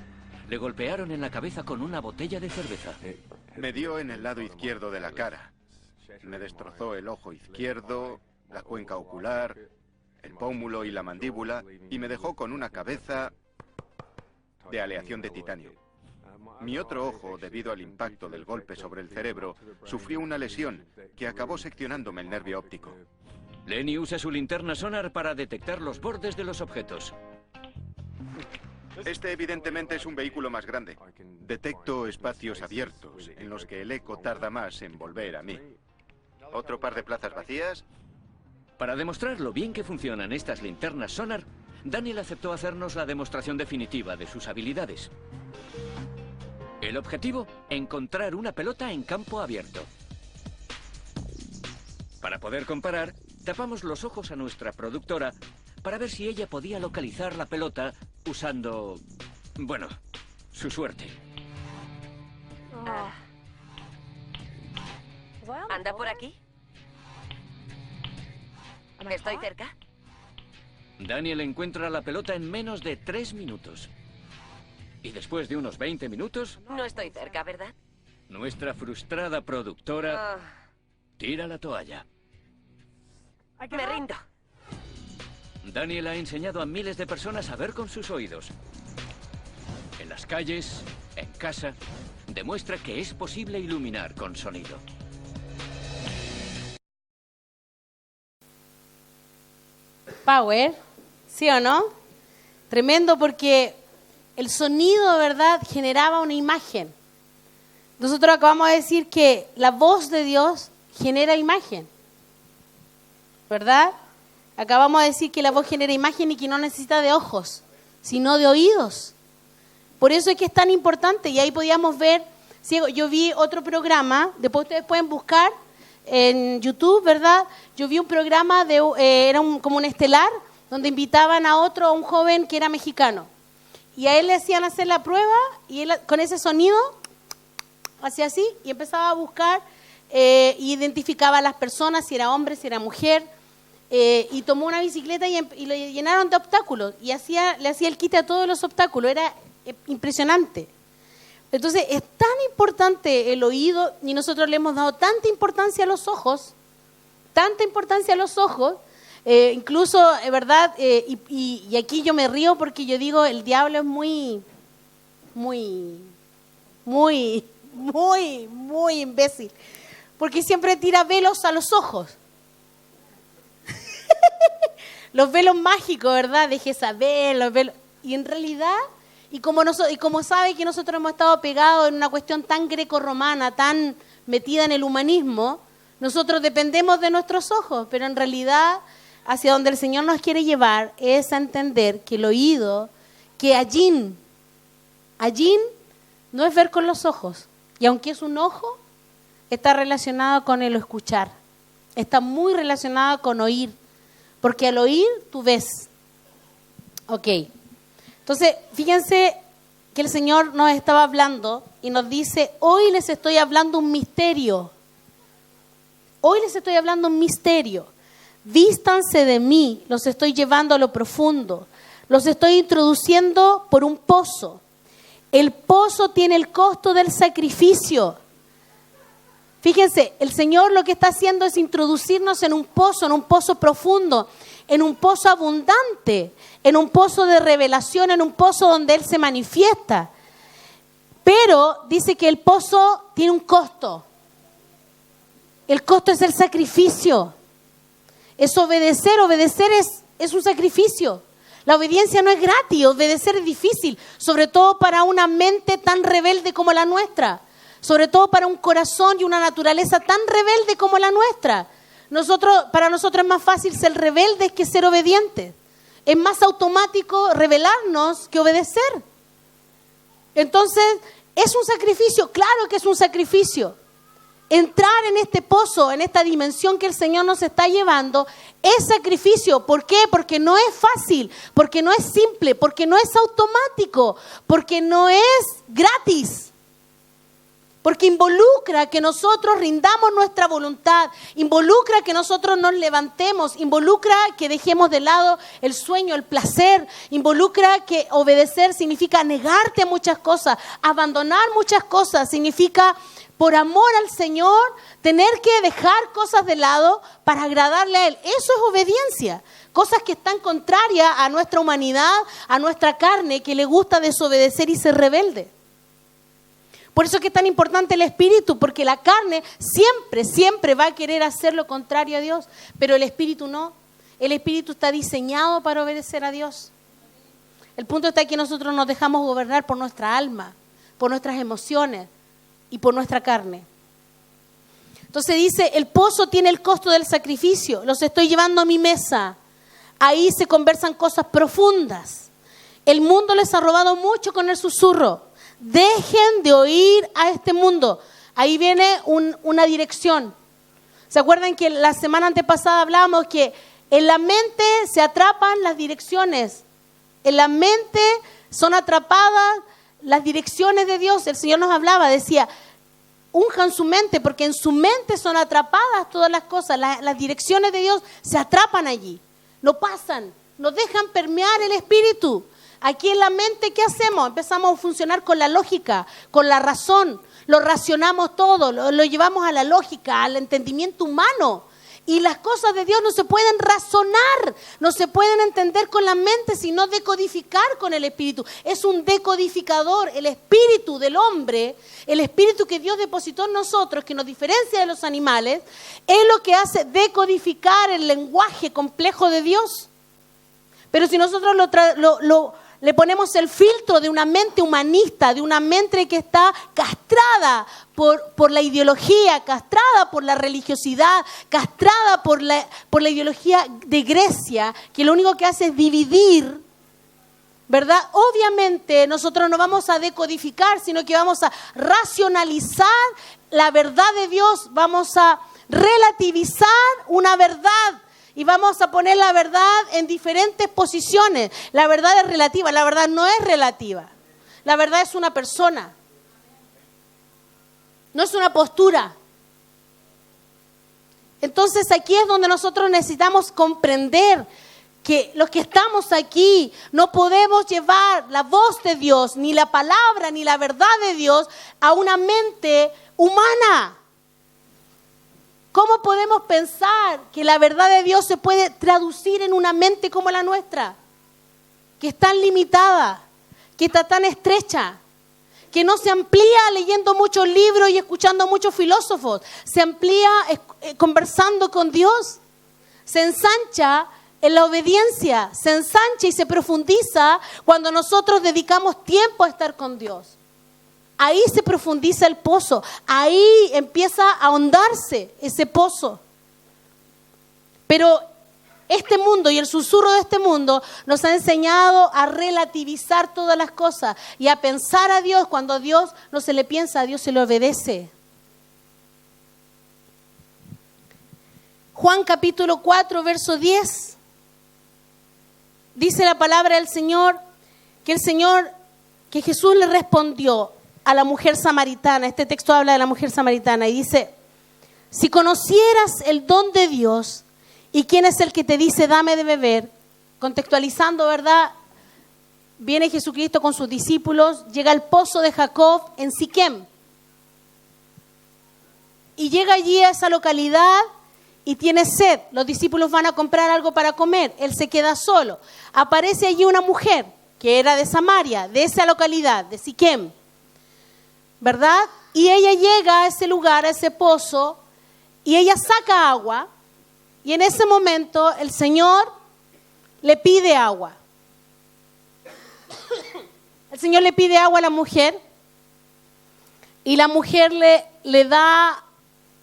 Le golpearon en la cabeza con una botella de cerveza. Me dio en el lado izquierdo de la cara. Me destrozó el ojo izquierdo, la cuenca ocular, el pómulo y la mandíbula, y me dejó con una cabeza de aleación de titanio. Mi otro ojo, debido al impacto del golpe sobre el cerebro, sufrió una lesión que acabó seccionándome el nervio óptico. Lenny usa su linterna sonar para detectar los bordes de los objetos. Este evidentemente es un vehículo más grande. Detecto espacios abiertos en los que el eco tarda más en volver a mí. ¿Otro par de plazas vacías? Para demostrar lo bien que funcionan estas linternas sonar, Daniel aceptó hacernos la demostración definitiva de sus habilidades. El objetivo, encontrar una pelota en campo abierto. Para poder comparar, tapamos los ojos a nuestra productora para ver si ella podía localizar la pelota usando, bueno, su suerte. ¿Anda por aquí? ¿Estoy cerca? Daniel encuentra la pelota en menos de 3 minutos. Y después de unos 20 minutos... No estoy cerca, ¿verdad? Nuestra frustrada productora tira la toalla. Me rindo. Daniel ha enseñado a miles de personas a ver con sus oídos. En las calles, en casa, demuestra que es posible iluminar con sonido. Power, ¿sí o no? Tremendo, porque el sonido, ¿verdad?, generaba una imagen. Nosotros acabamos de decir que la voz de Dios genera imagen, ¿verdad? Acabamos de decir que la voz genera imagen y que no necesita de ojos, sino de oídos. Por eso es que es tan importante, y ahí podíamos ver, yo vi otro programa, después ustedes pueden buscar en YouTube, ¿verdad? Yo vi un programa, era como un estelar, donde invitaban a un joven que era mexicano. Y a él le hacían hacer la prueba, y él con ese sonido, hacía así, y empezaba a buscar, identificaba a las personas, si era hombre, si era mujer, y tomó una bicicleta y lo llenaron de obstáculos, y le hacía el quite a todos los obstáculos, era impresionante. Entonces, es tan importante el oído, y nosotros le hemos dado tanta importancia a los ojos, incluso, ¿verdad? Y aquí yo me río porque yo digo, el diablo es muy imbécil, porque siempre tira velos a los ojos. Los velos mágicos, ¿verdad? De Jezabel, los velos. Y en realidad... Y como sabe que nosotros hemos estado pegados en una cuestión tan grecorromana, tan metida en el humanismo, nosotros dependemos de nuestros ojos, pero en realidad hacia donde el Señor nos quiere llevar es a entender que el oído, que allín no es ver con los ojos, y aunque es un ojo, está relacionado con el escuchar, está muy relacionado con oír, porque al oír tú ves. Ok. Entonces, fíjense que el Señor nos estaba hablando y nos dice, hoy les estoy hablando un misterio. Hoy les estoy hablando un misterio. Vístanse de mí, los estoy llevando a lo profundo. Los estoy introduciendo por un pozo. El pozo tiene el costo del sacrificio. Fíjense, el Señor lo que está haciendo es introducirnos en un pozo profundo, en un pozo abundante, en un pozo de revelación, en un pozo donde Él se manifiesta. Pero dice que el pozo tiene un costo. El costo es el sacrificio. Es obedecer. Obedecer es un sacrificio. La obediencia no es gratis, obedecer es difícil, sobre todo para una mente tan rebelde como la nuestra. Sobre todo para un corazón y una naturaleza tan rebelde como la nuestra. Para nosotros es más fácil ser rebeldes que ser obedientes. Es más automático rebelarnos que obedecer. Entonces, ¿es un sacrificio? Claro que es un sacrificio. Entrar en este pozo, en esta dimensión que el Señor nos está llevando, es sacrificio. ¿Por qué? Porque no es fácil, porque no es simple, porque no es automático, porque no es gratis. Porque involucra que nosotros rindamos nuestra voluntad, involucra que nosotros nos levantemos, involucra que dejemos de lado el sueño, el placer, involucra que obedecer significa negarte a muchas cosas, abandonar muchas cosas, significa por amor al Señor tener que dejar cosas de lado para agradarle a Él. Eso es obediencia. Cosas que están contrarias a nuestra humanidad, a nuestra carne, que le gusta desobedecer y ser rebelde. Por eso es que es tan importante el espíritu, porque la carne siempre va a querer hacer lo contrario a Dios, pero el espíritu no. El espíritu está diseñado para obedecer a Dios. El punto está que nosotros nos dejamos gobernar por nuestra alma, por nuestras emociones y por nuestra carne. Entonces dice, el pozo tiene el costo del sacrificio, los estoy llevando a mi mesa. Ahí se conversan cosas profundas. El mundo les ha robado mucho con el susurro. Dejen de oír a este mundo. Ahí viene una dirección. ¿Se acuerdan que la semana antepasada hablábamos que en la mente se atrapan las direcciones? En la mente son atrapadas las direcciones de Dios. El Señor nos hablaba, decía, unjan su mente, porque en su mente son atrapadas todas las cosas. Las direcciones de Dios se atrapan allí. No pasan, no dejan permear el espíritu. Aquí en la mente, ¿qué hacemos? Empezamos a funcionar con la lógica, con la razón. Lo racionamos todo, lo llevamos a la lógica, al entendimiento humano. Y las cosas de Dios no se pueden razonar, no se pueden entender con la mente, sino decodificar con el espíritu. Es un decodificador, el espíritu del hombre, el espíritu que Dios depositó en nosotros, que nos diferencia de los animales, es lo que hace decodificar el lenguaje complejo de Dios. Pero si nosotros le ponemos el filtro de una mente humanista, de una mente que está castrada por la ideología, castrada por la religiosidad, castrada por la ideología de Grecia, que lo único que hace es dividir, ¿verdad? Obviamente nosotros no vamos a decodificar, sino que vamos a racionalizar la verdad de Dios, vamos a relativizar una verdad. Y vamos a poner la verdad en diferentes posiciones. La verdad es relativa, la verdad no es relativa. La verdad es una persona. No es una postura. Entonces aquí es donde nosotros necesitamos comprender que los que estamos aquí no podemos llevar la voz de Dios, ni la palabra, ni la verdad de Dios a una mente humana. ¿Cómo podemos pensar que la verdad de Dios se puede traducir en una mente como la nuestra? Que es tan limitada, que está tan estrecha, que no se amplía leyendo muchos libros y escuchando muchos filósofos, se amplía conversando con Dios, se ensancha en la obediencia, se ensancha y se profundiza cuando nosotros dedicamos tiempo a estar con Dios. Ahí se profundiza el pozo, ahí empieza a ahondarse ese pozo. Pero este mundo y el susurro de este mundo nos ha enseñado a relativizar todas las cosas y a pensar a Dios. Cuando a Dios no se le piensa, a Dios se le obedece. Juan capítulo 4, verso 10. dice la palabra del Señor, que Jesús le respondió a la mujer samaritana. Este texto habla de la mujer samaritana y dice, si conocieras el don de Dios y quién es el que te dice dame de beber, contextualizando, ¿verdad? Viene Jesucristo con sus discípulos, llega al pozo de Jacob en Siquem. Y llega allí a esa localidad y tiene sed. Los discípulos van a comprar algo para comer. Él se queda solo. Aparece allí una mujer que era de Samaria, de esa localidad, de Siquem, ¿verdad? Y ella llega a ese lugar, a ese pozo, y ella saca agua. Y en ese momento el Señor le pide agua. El Señor le pide agua a la mujer y la mujer le da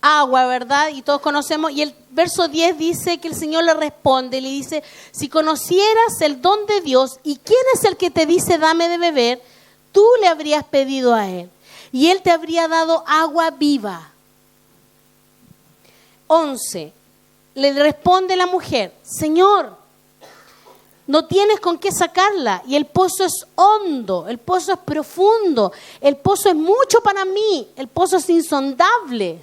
agua, ¿verdad? Y todos conocemos, y el verso 10 dice que el Señor le responde, le dice, si conocieras el don de Dios y quién es el que te dice dame de beber, tú le habrías pedido a Él y Él te habría dado agua viva. 11. Le responde la mujer, Señor, no tienes con qué sacarla y el pozo es hondo, el pozo es profundo, el pozo es mucho para mí, el pozo es insondable.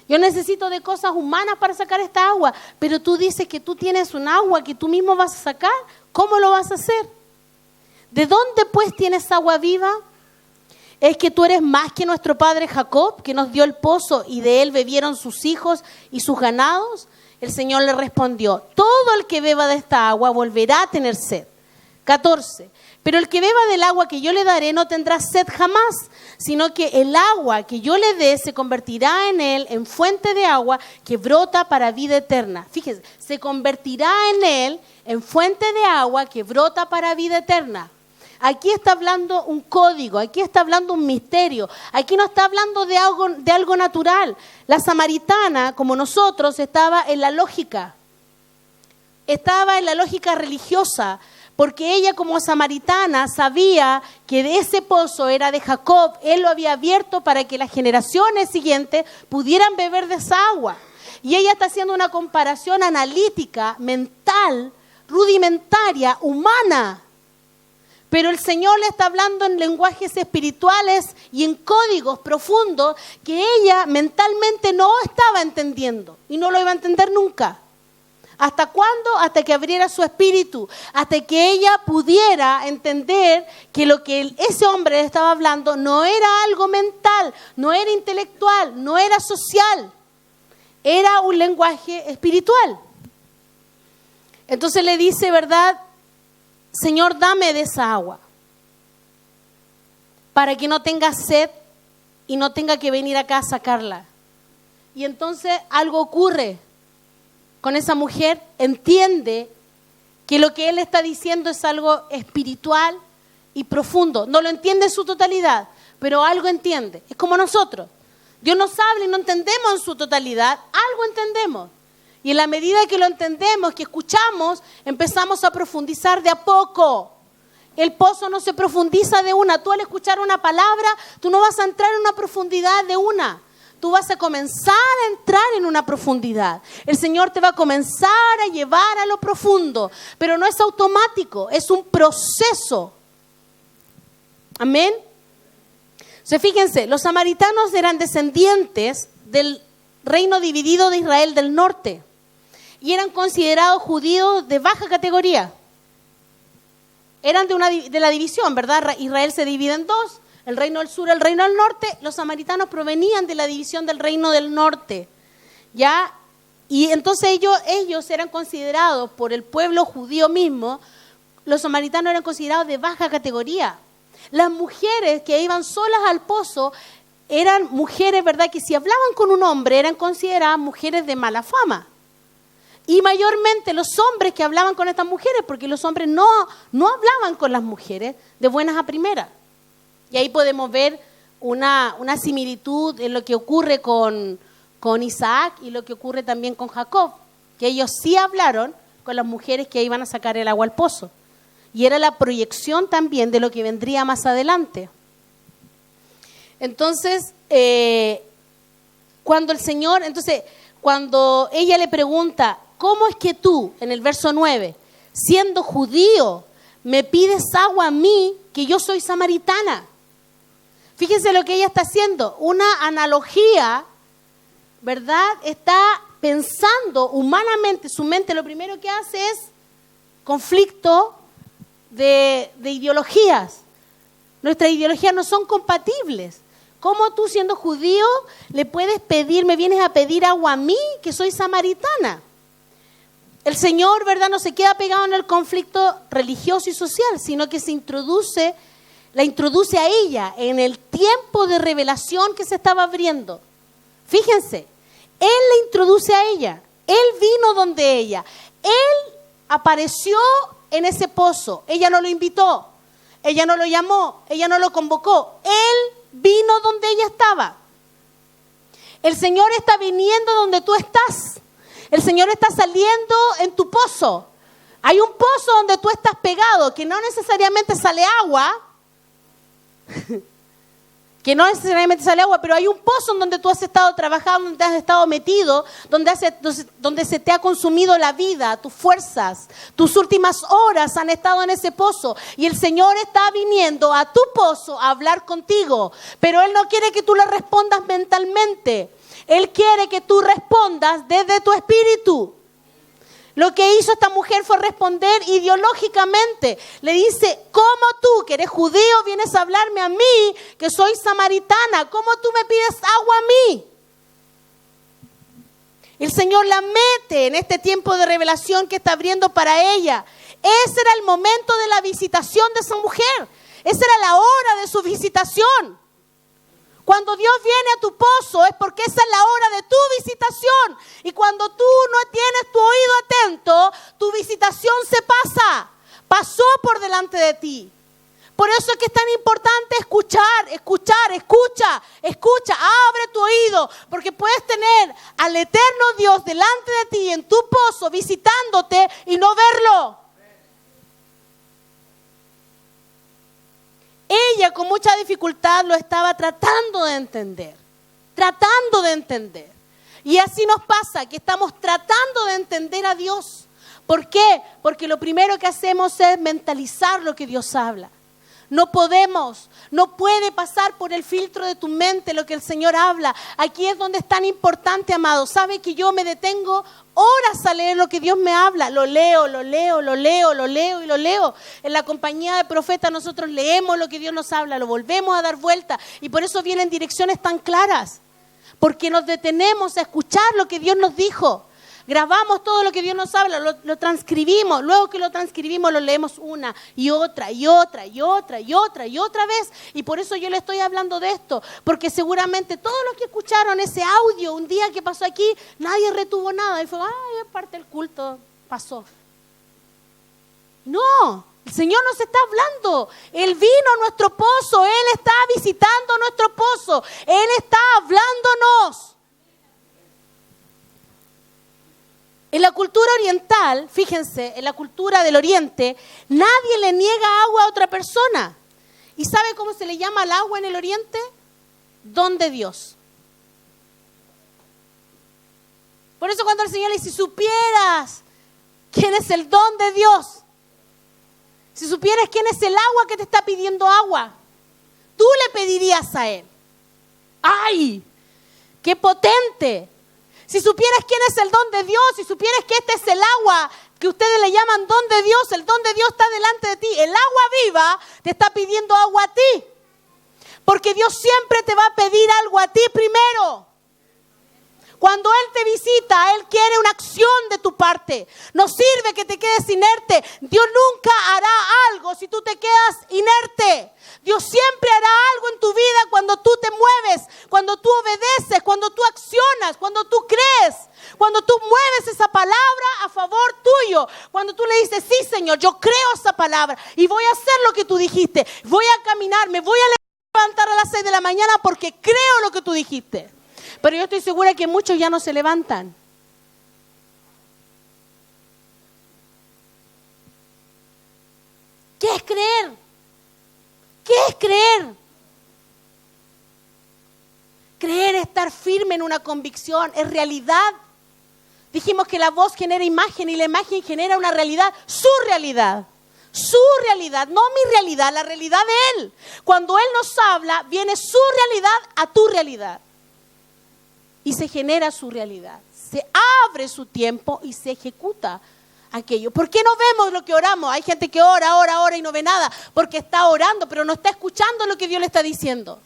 Yo necesito de cosas humanas para sacar esta agua, pero tú dices que tú tienes un agua que tú mismo vas a sacar. ¿Cómo lo vas a hacer? ¿De dónde pues tienes agua viva? ¿Es que tú eres más que nuestro padre Jacob, que nos dio el pozo y de él bebieron sus hijos y sus ganados? El Señor le respondió, todo el que beba de esta agua volverá a tener sed. 14. Pero el que beba del agua que yo le daré no tendrá sed jamás, sino que el agua que yo le dé se convertirá en él en fuente de agua que brota para vida eterna. Fíjense, se convertirá en él en fuente de agua que brota para vida eterna. Aquí está hablando un código, aquí está hablando un misterio, aquí no está hablando de algo natural. La samaritana, como nosotros, estaba en la lógica religiosa, porque ella como samaritana sabía que de ese pozo era de Jacob, él lo había abierto para que las generaciones siguientes pudieran beber de esa agua. Y ella está haciendo una comparación analítica, mental, rudimentaria, humana. Pero el Señor le está hablando en lenguajes espirituales y en códigos profundos que ella mentalmente no estaba entendiendo y no lo iba a entender nunca. ¿Hasta cuándo? Hasta que abriera su espíritu, hasta que ella pudiera entender que lo que ese hombre le estaba hablando no era algo mental, no era intelectual, no era social, era un lenguaje espiritual. Entonces le dice, ¿verdad? Señor, dame de esa agua para que no tenga sed y no tenga que venir acá a sacarla. Y entonces algo ocurre con esa mujer, entiende que lo que él está diciendo es algo espiritual y profundo. No lo entiende en su totalidad, pero algo entiende. Es como nosotros. Dios nos habla y no entendemos en su totalidad, algo entendemos. Y en la medida que lo entendemos, que escuchamos, empezamos a profundizar de a poco. El pozo no se profundiza de una. Tú al escuchar una palabra, tú no vas a entrar en una profundidad de una. Tú vas a comenzar a entrar en una profundidad. El Señor te va a comenzar a llevar a lo profundo. Pero no es automático, es un proceso. Amén. Entonces, fíjense, los samaritanos eran descendientes del reino dividido de Israel del norte. Y eran considerados judíos de baja categoría. Eran de la división, ¿verdad? Israel se divide en dos, el reino del sur, el reino del norte. Los samaritanos provenían de la división del reino del norte, ¿ya? Y entonces ellos eran considerados por el pueblo judío mismo, los samaritanos eran considerados de baja categoría. Las mujeres que iban solas al pozo eran mujeres, ¿verdad? Que si hablaban con un hombre eran consideradas mujeres de mala fama. Y mayormente los hombres que hablaban con estas mujeres, porque los hombres no hablaban con las mujeres de buenas a primeras. Y ahí podemos ver una similitud en lo que ocurre con Isaac y lo que ocurre también con Jacob, que ellos sí hablaron con las mujeres que iban a sacar el agua al pozo. Y era la proyección también de lo que vendría más adelante. Entonces, cuando ella le pregunta, ¿cómo es que tú, en el verso 9, siendo judío, me pides agua a mí, que yo soy samaritana? Fíjense lo que ella está haciendo, una analogía, ¿verdad? Está pensando humanamente, su mente lo primero que hace es conflicto de ideologías. Nuestras ideologías no son compatibles. ¿Cómo tú, siendo judío, le puedes pedir, me vienes a pedir agua a mí, que soy samaritana? El Señor, ¿verdad?, no se queda pegado en el conflicto religioso y social, sino que la introduce a ella en el tiempo de revelación que se estaba abriendo. Fíjense, Él la introduce a ella, Él vino donde ella, Él apareció en ese pozo, ella no lo invitó, ella no lo llamó, ella no lo convocó, Él vino donde ella estaba. El Señor está viniendo donde tú estás. El Señor está saliendo en tu pozo. Hay un pozo donde tú estás pegado, que no necesariamente sale agua, pero hay un pozo en donde tú has estado trabajando, donde has estado metido, donde se te ha consumido la vida, tus fuerzas, tus últimas horas han estado en ese pozo. Y el Señor está viniendo a tu pozo a hablar contigo, pero Él no quiere que tú le respondas mentalmente. Él quiere que tú respondas desde tu espíritu. Lo que hizo esta mujer fue responder ideológicamente. Le dice, ¿cómo tú, que eres judío, vienes a hablarme a mí, que soy samaritana? ¿Cómo tú me pides agua a mí? El Señor la mete en este tiempo de revelación que está abriendo para ella. Ese era el momento de la visitación de esa mujer. Esa era la hora de su visitación. Cuando Dios viene a tu pozo es porque esa es la hora de tu visitación. Y cuando tú no tienes tu oído atento, tu visitación se pasó por delante de ti. Por eso es que es tan importante escucha, abre tu oído, porque puedes tener al eterno Dios delante de ti en tu pozo visitándote y no verlo. Ella con mucha dificultad lo estaba tratando de entender. Y así nos pasa, que estamos tratando de entender a Dios. ¿Por qué? Porque lo primero que hacemos es mentalizar lo que Dios habla. No puede pasar por el filtro de tu mente lo que el Señor habla. Aquí es donde es tan importante, amado. ¿Sabe que yo me detengo horas a leer lo que Dios me habla? Lo leo. En la compañía de profetas nosotros leemos lo que Dios nos habla, lo volvemos a dar vuelta. Y por eso vienen direcciones tan claras. Porque nos detenemos a escuchar lo que Dios nos dijo. Grabamos todo lo que Dios nos habla, lo transcribimos. Luego que lo transcribimos, lo leemos una y otra vez. Y por eso yo le estoy hablando de esto. Porque seguramente todos los que escucharon ese audio un día que pasó aquí, nadie retuvo nada. Y fue, es parte del culto, pasó. No, el Señor nos está hablando. Él vino a nuestro pozo, Él está visitando nuestro pozo. Él está hablándonos. En la cultura oriental, fíjense, en la cultura del oriente, nadie le niega agua a otra persona. ¿Y sabe cómo se le llama al agua en el oriente? Don de Dios. Por eso cuando el Señor le dice, si supieras quién es el don de Dios, si supieras quién es el agua que te está pidiendo agua, tú le pedirías a Él. ¡Ay! ¡Qué potente! Si supieras quién es el don de Dios, si supieras que este es el agua que ustedes le llaman don de Dios, el don de Dios está delante de ti. El agua viva te está pidiendo agua a ti. Porque Dios siempre te va a pedir algo a ti primero. Cuando Él te visita, Él quiere una acción de tu parte. No sirve que te quedes inerte. Dios nunca hará algo si tú te quedas inerte. Dios siempre hará algo en tu vida cuando tú te mueves, cuando tú obedeces, cuando tú accionas, cuando tú crees, cuando tú mueves esa palabra a favor tuyo. Cuando tú le dices, sí, Señor, yo creo esa palabra y voy a hacer lo que tú dijiste. Voy a caminar, me voy a levantar a las 6 de la mañana porque creo lo que tú dijiste. Pero yo estoy segura que muchos ya no se levantan. ¿Qué es creer? ¿Qué es creer? Creer es estar firme en una convicción, es realidad. Dijimos que la voz genera imagen y la imagen genera una realidad, su realidad. Su realidad, no mi realidad, la realidad de Él. Cuando Él nos habla, viene su realidad a tu realidad. Y se genera su realidad. Se abre su tiempo y se ejecuta aquello. ¿Por qué no vemos lo que oramos? Hay gente que ora y no ve nada. Porque está orando, pero no está escuchando lo que Dios le está diciendo.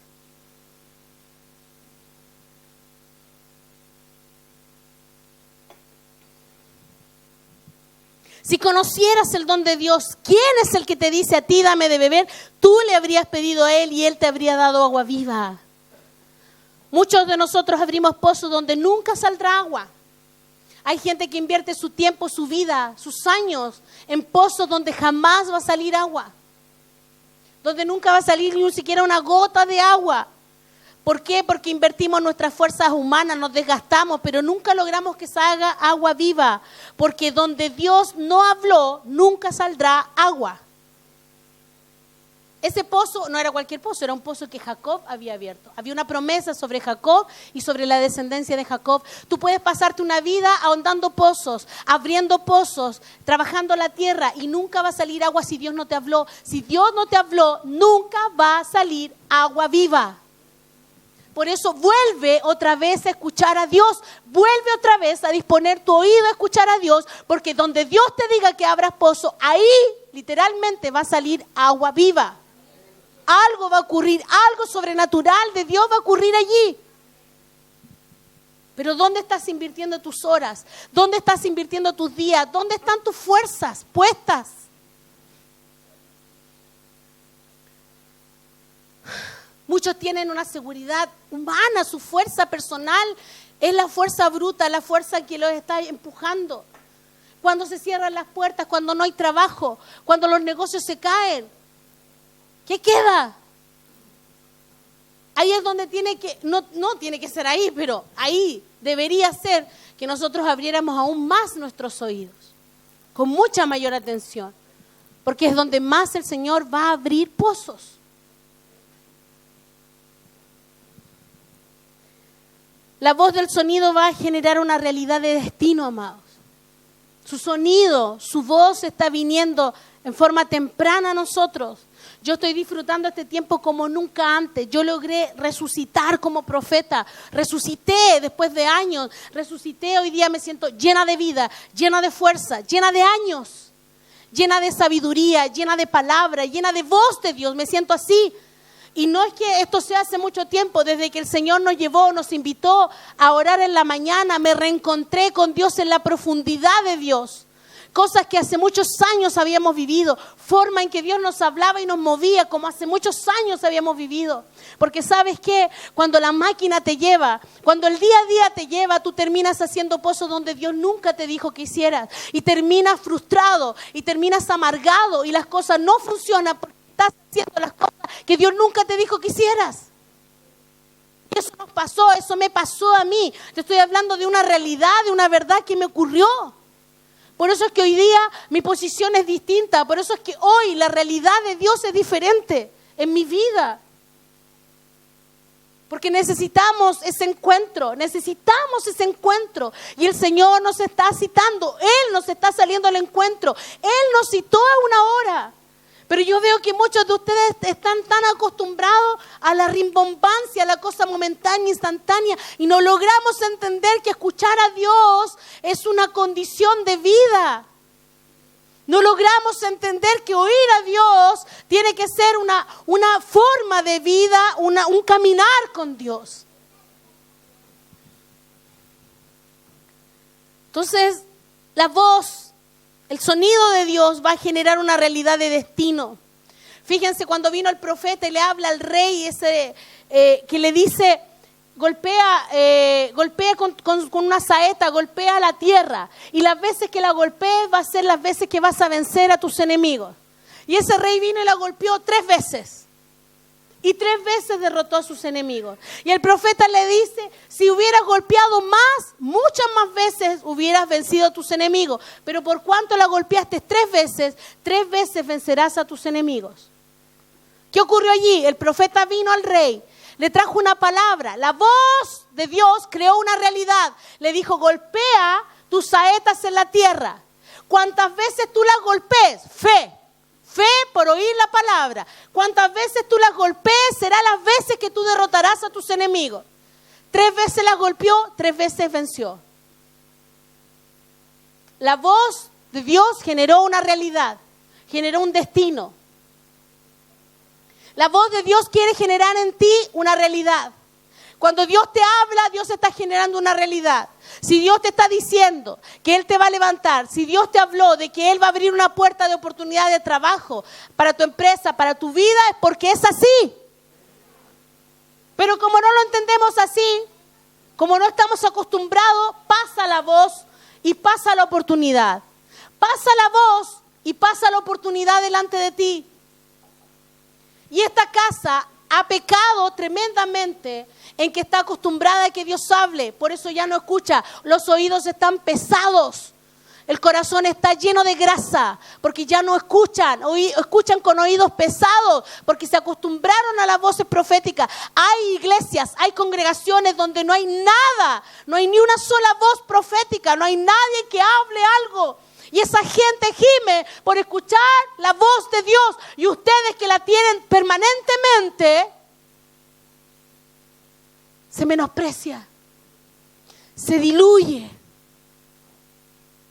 Si conocieras el don de Dios, ¿quién es el que te dice a ti, dame de beber? Tú le habrías pedido a Él y Él te habría dado agua viva. Muchos de nosotros abrimos pozos donde nunca saldrá agua. Hay gente que invierte su tiempo, su vida, sus años en pozos donde jamás va a salir agua. Donde nunca va a salir ni siquiera una gota de agua. ¿Por qué? Porque invertimos nuestras fuerzas humanas, nos desgastamos, pero nunca logramos que salga agua viva. Porque donde Dios no habló, nunca saldrá agua. Ese pozo no era cualquier pozo, era un pozo que Jacob había abierto. Había una promesa sobre Jacob y sobre la descendencia de Jacob. Tú puedes pasarte una vida ahondando pozos, abriendo pozos, trabajando la tierra y nunca va a salir agua si Dios no te habló. Si Dios no te habló, nunca va a salir agua viva. Por eso vuelve otra vez a escuchar a Dios, vuelve otra vez a disponer tu oído a escuchar a Dios, porque donde Dios te diga que abras pozo, ahí literalmente va a salir agua viva. Algo va a ocurrir, algo sobrenatural de Dios va a ocurrir allí. Pero ¿dónde estás invirtiendo tus horas? ¿Dónde estás invirtiendo tus días? ¿Dónde están tus fuerzas puestas? Muchos tienen una seguridad humana, su fuerza personal es la fuerza bruta, la fuerza que los está empujando. Cuando se cierran las puertas, cuando no hay trabajo, cuando los negocios se caen, ¿qué queda? Ahí es donde no tiene que ser ahí, pero ahí debería ser que nosotros abriéramos aún más nuestros oídos, con mucha mayor atención, porque es donde más el Señor va a abrir pozos. La voz del sonido va a generar una realidad de destino, amados. Su sonido, su voz está viniendo en forma temprana a nosotros. Yo estoy disfrutando este tiempo como nunca antes. Yo logré resucitar como profeta. Resucité después de años. Resucité, hoy día me siento llena de vida, llena de fuerza, llena de años, llena de sabiduría, llena de palabra, llena de voz de Dios. Me siento así. Y no es que esto sea hace mucho tiempo, desde que el Señor nos llevó, nos invitó a orar en la mañana, me reencontré con Dios en la profundidad de Dios. Cosas que hace muchos años habíamos vivido, forma en que Dios nos hablaba y nos movía como hace muchos años habíamos vivido. Porque ¿sabes qué? Cuando la máquina te lleva, cuando el día a día te lleva, tú terminas haciendo pozos donde Dios nunca te dijo que hicieras. Y terminas frustrado, y terminas amargado, y las cosas no funcionan porque estás haciendo las cosas que Dios nunca te dijo que hicieras. Y eso nos pasó, eso me pasó a mí. Te estoy hablando de una realidad, de una verdad que me ocurrió. Por eso es que hoy día mi posición es distinta. Por eso es que hoy la realidad de Dios es diferente en mi vida. Porque necesitamos ese encuentro. Y el Señor nos está citando. Él nos está saliendo al encuentro. Él nos citó a una hora. Pero yo veo que muchos de ustedes están tan acostumbrados a la rimbombancia, a la cosa momentánea, instantánea, y no logramos entender que escuchar a Dios es una condición de vida. No logramos entender que oír a Dios tiene que ser una forma de vida, un caminar con Dios. Entonces, la voz, el sonido de Dios va a generar una realidad de destino. Fíjense cuando vino el profeta y le habla al rey que le dice, golpea con una saeta, golpea la tierra. Y las veces que la golpees va a ser las veces que vas a vencer a tus enemigos. Y ese rey vino y la golpeó 3 veces. Y 3 veces derrotó a sus enemigos. Y el profeta le dice, si hubieras golpeado más, muchas más veces hubieras vencido a tus enemigos. Pero por cuanto la golpeaste 3 veces vencerás a tus enemigos. ¿Qué ocurrió allí? El profeta vino al rey, le trajo una palabra. La voz de Dios creó una realidad. Le dijo, golpea tus saetas en la tierra. Cuantas veces tú las golpees, fe por oír la palabra. Cuantas veces tú las golpees, serán las veces que tú derrotarás a tus enemigos. 3 veces las golpeó, 3 veces venció. La voz de Dios generó una realidad, generó un destino. La voz de Dios quiere generar en ti una realidad. Cuando Dios te habla, Dios está generando una realidad. Si Dios te está diciendo que Él te va a levantar, si Dios te habló de que Él va a abrir una puerta de oportunidad de trabajo para tu empresa, para tu vida, es porque es así. Pero como no lo entendemos así, como no estamos acostumbrados, pasa la voz y pasa la oportunidad. Pasa la voz y pasa la oportunidad delante de ti. Y esta casa ha pecado tremendamente en que está acostumbrada a que Dios hable. Por eso ya no escucha. Los oídos están pesados. El corazón está lleno de grasa. Porque ya no escuchan. Escuchan con oídos pesados. Porque se acostumbraron a las voces proféticas. Hay iglesias, hay congregaciones donde no hay nada. No hay ni una sola voz profética. No hay nadie que hable algo. Y esa gente gime por escuchar la voz de Dios. Y ustedes que la tienen permanentemente, se menosprecia, se diluye,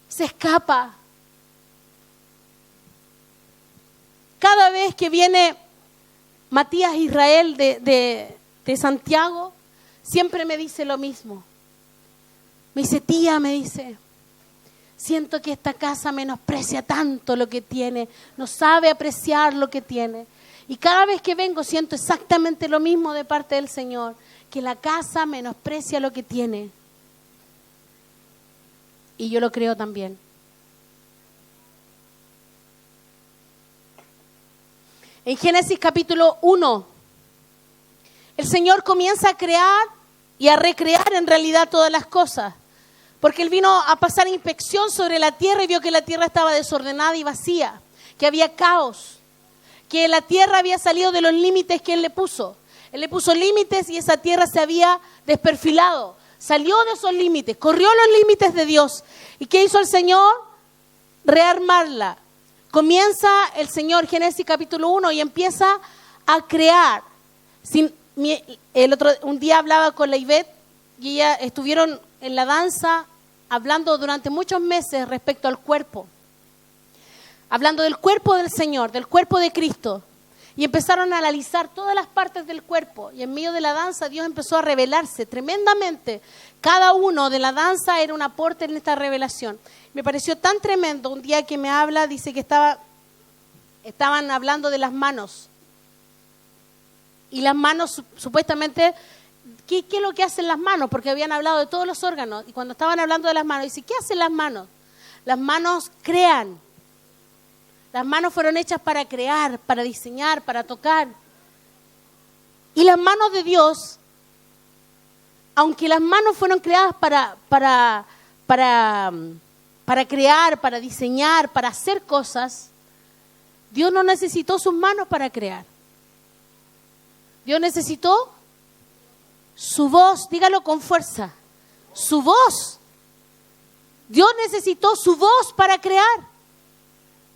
se escapa. Cada vez que viene Matías Israel de Santiago, siempre me dice lo mismo. Me dice, tía, me dice, siento que esta casa menosprecia tanto lo que tiene, no sabe apreciar lo que tiene. Y cada vez que vengo siento exactamente lo mismo de parte del Señor, que la casa menosprecia lo que tiene. Y yo lo creo también. En Génesis capítulo 1, el Señor comienza a crear y a recrear en realidad todas las cosas. Porque Él vino a pasar inspección sobre la tierra y vio que la tierra estaba desordenada y vacía, que había caos, que la tierra había salido de los límites que Él le puso. Él le puso límites y esa tierra se había desperfilado. Salió de esos límites, corrió los límites de Dios. ¿Y qué hizo el Señor? Rearmarla. Comienza el Señor, Génesis capítulo 1, y empieza a crear. Un día hablaba con la Ivette y ella estuvieron en la danza hablando durante muchos meses respecto al cuerpo. Hablando del cuerpo del Señor, del cuerpo de Cristo. Y empezaron a analizar todas las partes del cuerpo. Y en medio de la danza Dios empezó a revelarse tremendamente. Cada uno de la danza era un aporte en esta revelación. Me pareció tan tremendo. Un día que me habla, dice que estaban hablando de las manos. Y las manos supuestamente, ¿qué es lo que hacen las manos? Porque habían hablado de todos los órganos. Y cuando estaban hablando de las manos, dice, ¿qué hacen las manos? Las manos crean. Las manos fueron hechas para crear, para diseñar, para tocar. Y las manos de Dios, aunque las manos fueron creadas para crear, para diseñar, para hacer cosas, Dios no necesitó sus manos para crear. Dios necesitó su voz, dígalo con fuerza, su voz. Dios necesitó su voz para crear.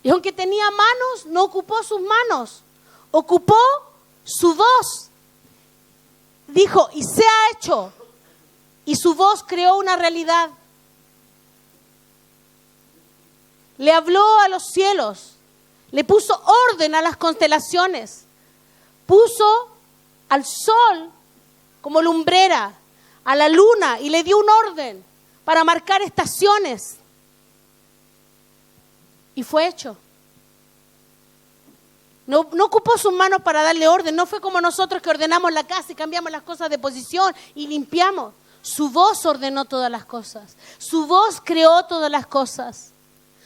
Y aunque tenía manos, no ocupó sus manos, ocupó su voz. Dijo, y sea hecho. Y su voz creó una realidad. Le habló a los cielos, le puso orden a las constelaciones, puso al sol como lumbrera, a la luna, y le dio un orden para marcar estaciones. Y fue hecho. No ocupó sus manos para darle orden. No fue como nosotros que ordenamos la casa y cambiamos las cosas de posición y limpiamos. Su voz ordenó todas las cosas. Su voz creó todas las cosas.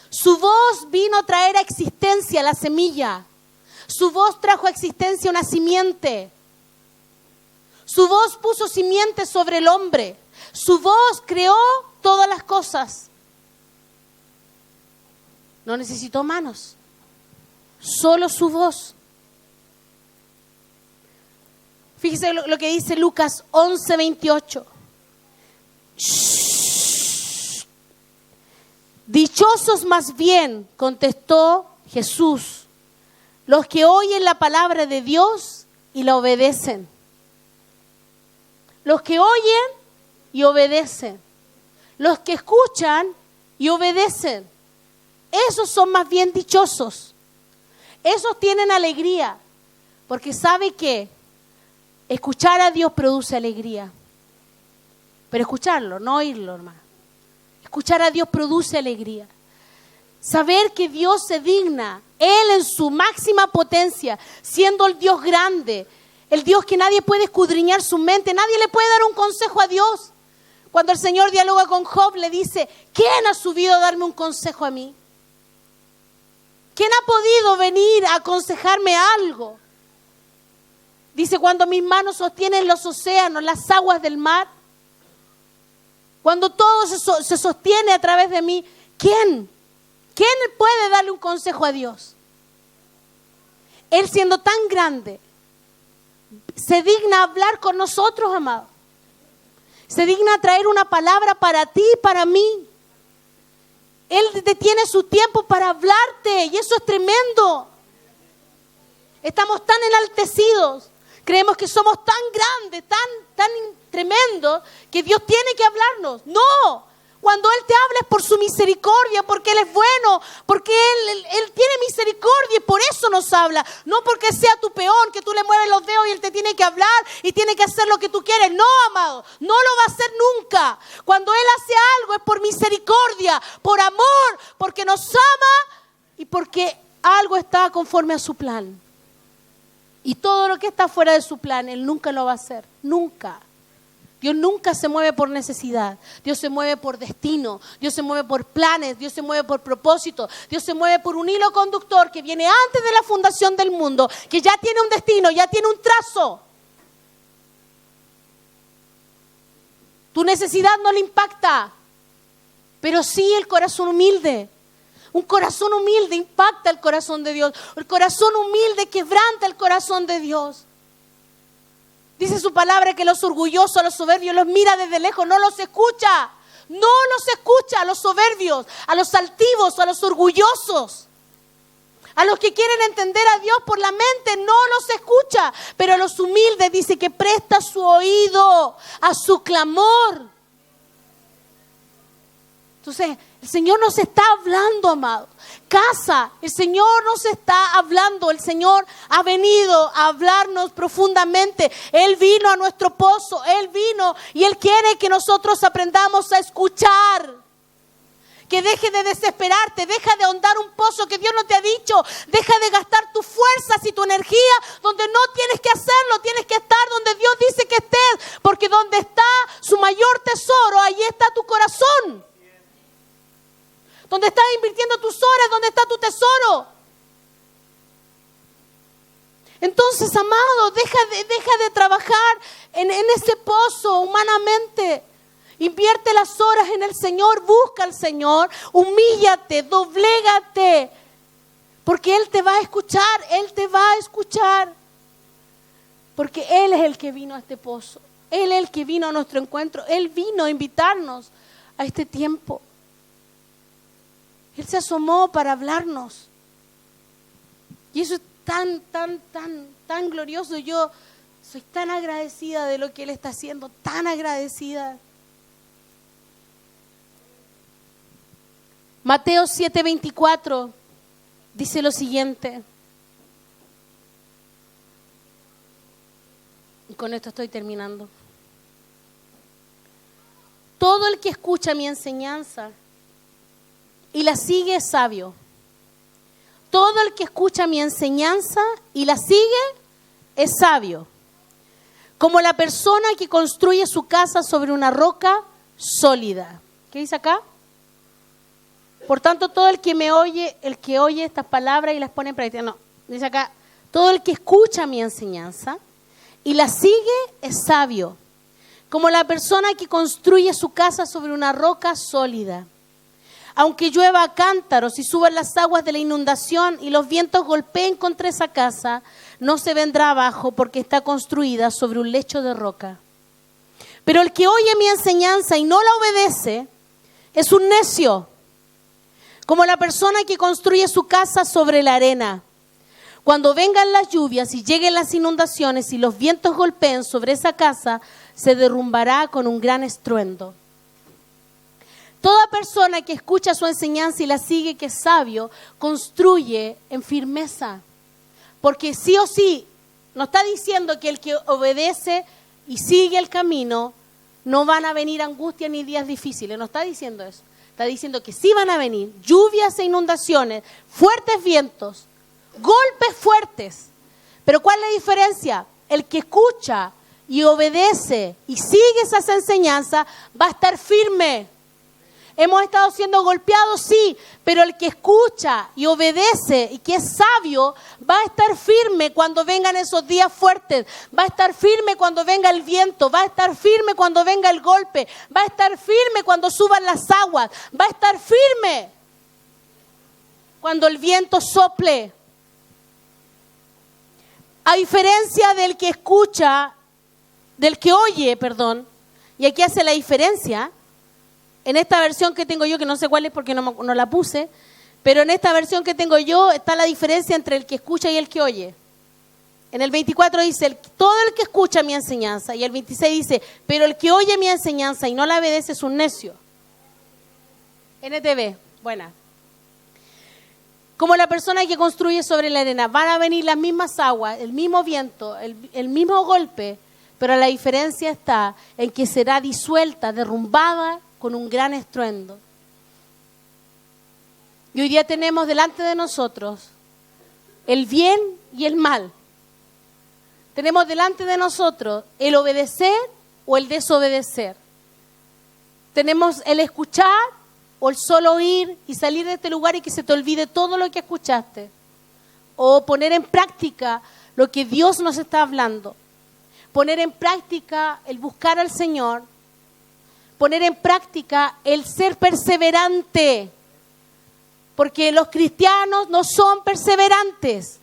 Su voz vino a traer a existencia la semilla. Su voz trajo a existencia una simiente. Su voz puso simiente sobre el hombre. Su voz creó todas las cosas. No necesitó manos, solo su voz. Fíjese lo que dice Lucas 11:28. Dichosos más bien, contestó Jesús, los que oyen la palabra de Dios y la obedecen. Los que oyen y obedecen. Los que escuchan y obedecen. Esos son más bien dichosos. Esos tienen alegría. Porque sabe que escuchar a Dios produce alegría. Pero escucharlo, no oírlo, hermano. Escuchar a Dios produce alegría. Saber que Dios se digna, Él en su máxima potencia, siendo el Dios grande, el Dios que nadie puede escudriñar su mente, nadie le puede dar un consejo a Dios. Cuando el Señor dialoga con Job, le dice, ¿quién ha subido a darme un consejo a mí? ¿Quién ha podido venir a aconsejarme algo? Dice, cuando mis manos sostienen los océanos, las aguas del mar, cuando todo se sostiene a través de mí, ¿quién puede darle un consejo a Dios? Él siendo tan grande, se digna hablar con nosotros, amado. Se digna traer una palabra para ti y para mí. Él detiene su tiempo para hablarte y eso es tremendo. Estamos tan enaltecidos, creemos que somos tan grandes, tan tremendos, que Dios tiene que hablarnos. No, cuando Él te habla es por su misericordia, porque Él es bueno, porque Él tiene misericordia y por eso nos habla. No porque sea tu peón, que tú le mueves los dedos y Él te tiene que hablar y tiene que hacer lo que tú quieres. No, amado, no lo va a hacer nunca. Cuando Él hace algo es por misericordia, por amor, porque nos ama y porque algo está conforme a su plan. Y todo lo que está fuera de su plan, Él nunca lo va a hacer, nunca. Dios nunca se mueve por necesidad, Dios se mueve por destino, Dios se mueve por planes, Dios se mueve por propósito, Dios se mueve por un hilo conductor que viene antes de la fundación del mundo, que ya tiene un destino, ya tiene un trazo. Tu necesidad no le impacta, pero sí el corazón humilde. Un corazón humilde impacta el corazón de Dios, el corazón humilde quebranta el corazón de Dios. Dice su palabra que los orgullosos, a los soberbios, los mira desde lejos, no los escucha. No los escucha a los soberbios, a los altivos, a los orgullosos. A los que quieren entender a Dios por la mente, no los escucha. Pero a los humildes dice que presta su oído a su clamor. Entonces, el Señor nos está hablando, amado. Casa, el Señor nos está hablando. El Señor ha venido a hablarnos profundamente. Él vino a nuestro pozo, Él vino y Él quiere que nosotros aprendamos a escuchar. Que deje de desesperarte, deja de ahondar un pozo que Dios no te ha dicho. Deja de gastar tus fuerzas y tu energía donde no tienes que hacerlo. Tienes que estar donde Dios dice que estés. Porque donde está su mayor tesoro, ahí está tu corazón. Donde estás invirtiendo tus horas, donde está tu tesoro. Entonces, amado, deja de trabajar en ese pozo humanamente. Invierte las horas en el Señor, busca al Señor, humíllate, doblégate. Porque Él te va a escuchar, Él te va a escuchar. Porque Él es el que vino a este pozo. Él es el que vino a nuestro encuentro. Él vino a invitarnos a este tiempo. Él se asomó para hablarnos. Y eso es tan glorioso. Yo soy tan agradecida de lo que Él está haciendo, tan agradecida. Mateo 7:24 dice lo siguiente. Y con esto estoy terminando. Todo el que escucha mi enseñanza y la sigue es sabio. Todo el que escucha mi enseñanza y la sigue es sabio. Como la persona que construye su casa sobre una roca sólida. ¿Qué dice acá? Por tanto, todo el que me oye, el que oye estas palabras y las pone en práctica. No, dice acá, todo el que escucha mi enseñanza y la sigue es sabio. Como la persona que construye su casa sobre una roca sólida. Aunque llueva a cántaros y suban las aguas de la inundación y los vientos golpeen contra esa casa, no se vendrá abajo porque está construida sobre un lecho de roca. Pero el que oye mi enseñanza y no la obedece es un necio como la persona que construye su casa sobre la arena. Cuando vengan las lluvias y lleguen las inundaciones y los vientos golpeen sobre esa casa, se derrumbará con un gran estruendo. Toda persona que escucha su enseñanza y la sigue, que es sabio, construye en firmeza. Porque sí o sí, no está diciendo que el que obedece y sigue el camino, no van a venir angustias ni días difíciles. No está diciendo eso. Está diciendo que sí van a venir lluvias e inundaciones, fuertes vientos, golpes fuertes. Pero ¿cuál es la diferencia? El que escucha y obedece y sigue esas enseñanzas va a estar firme. Hemos estado siendo golpeados, sí, pero el que escucha y obedece y que es sabio va a estar firme cuando vengan esos días fuertes, va a estar firme cuando venga el viento, va a estar firme cuando venga el golpe, va a estar firme cuando suban las aguas, va a estar firme cuando el viento sople. A diferencia del que escucha, del que oye, perdón, y aquí hace la diferencia. En esta versión que tengo yo, que no sé cuál es porque no la puse, pero en esta versión que tengo yo está la diferencia entre el que escucha y el que oye. En el 24 dice, todo el que escucha mi enseñanza, y el 26 dice, pero el que oye mi enseñanza y no la obedece es un necio. NTV, buena. Como la persona que construye sobre la arena, van a venir las mismas aguas, el mismo viento, el mismo golpe, pero la diferencia está en que será disuelta, derrumbada, con un gran estruendo. Y hoy día tenemos delante de nosotros el bien y el mal. Tenemos delante de nosotros el obedecer o el desobedecer. Tenemos el escuchar o el solo oír y salir de este lugar y que se te olvide todo lo que escuchaste. O poner en práctica lo que Dios nos está hablando. Poner en práctica el buscar al Señor. Poner en práctica el ser perseverante, porque los cristianos no son perseverantes.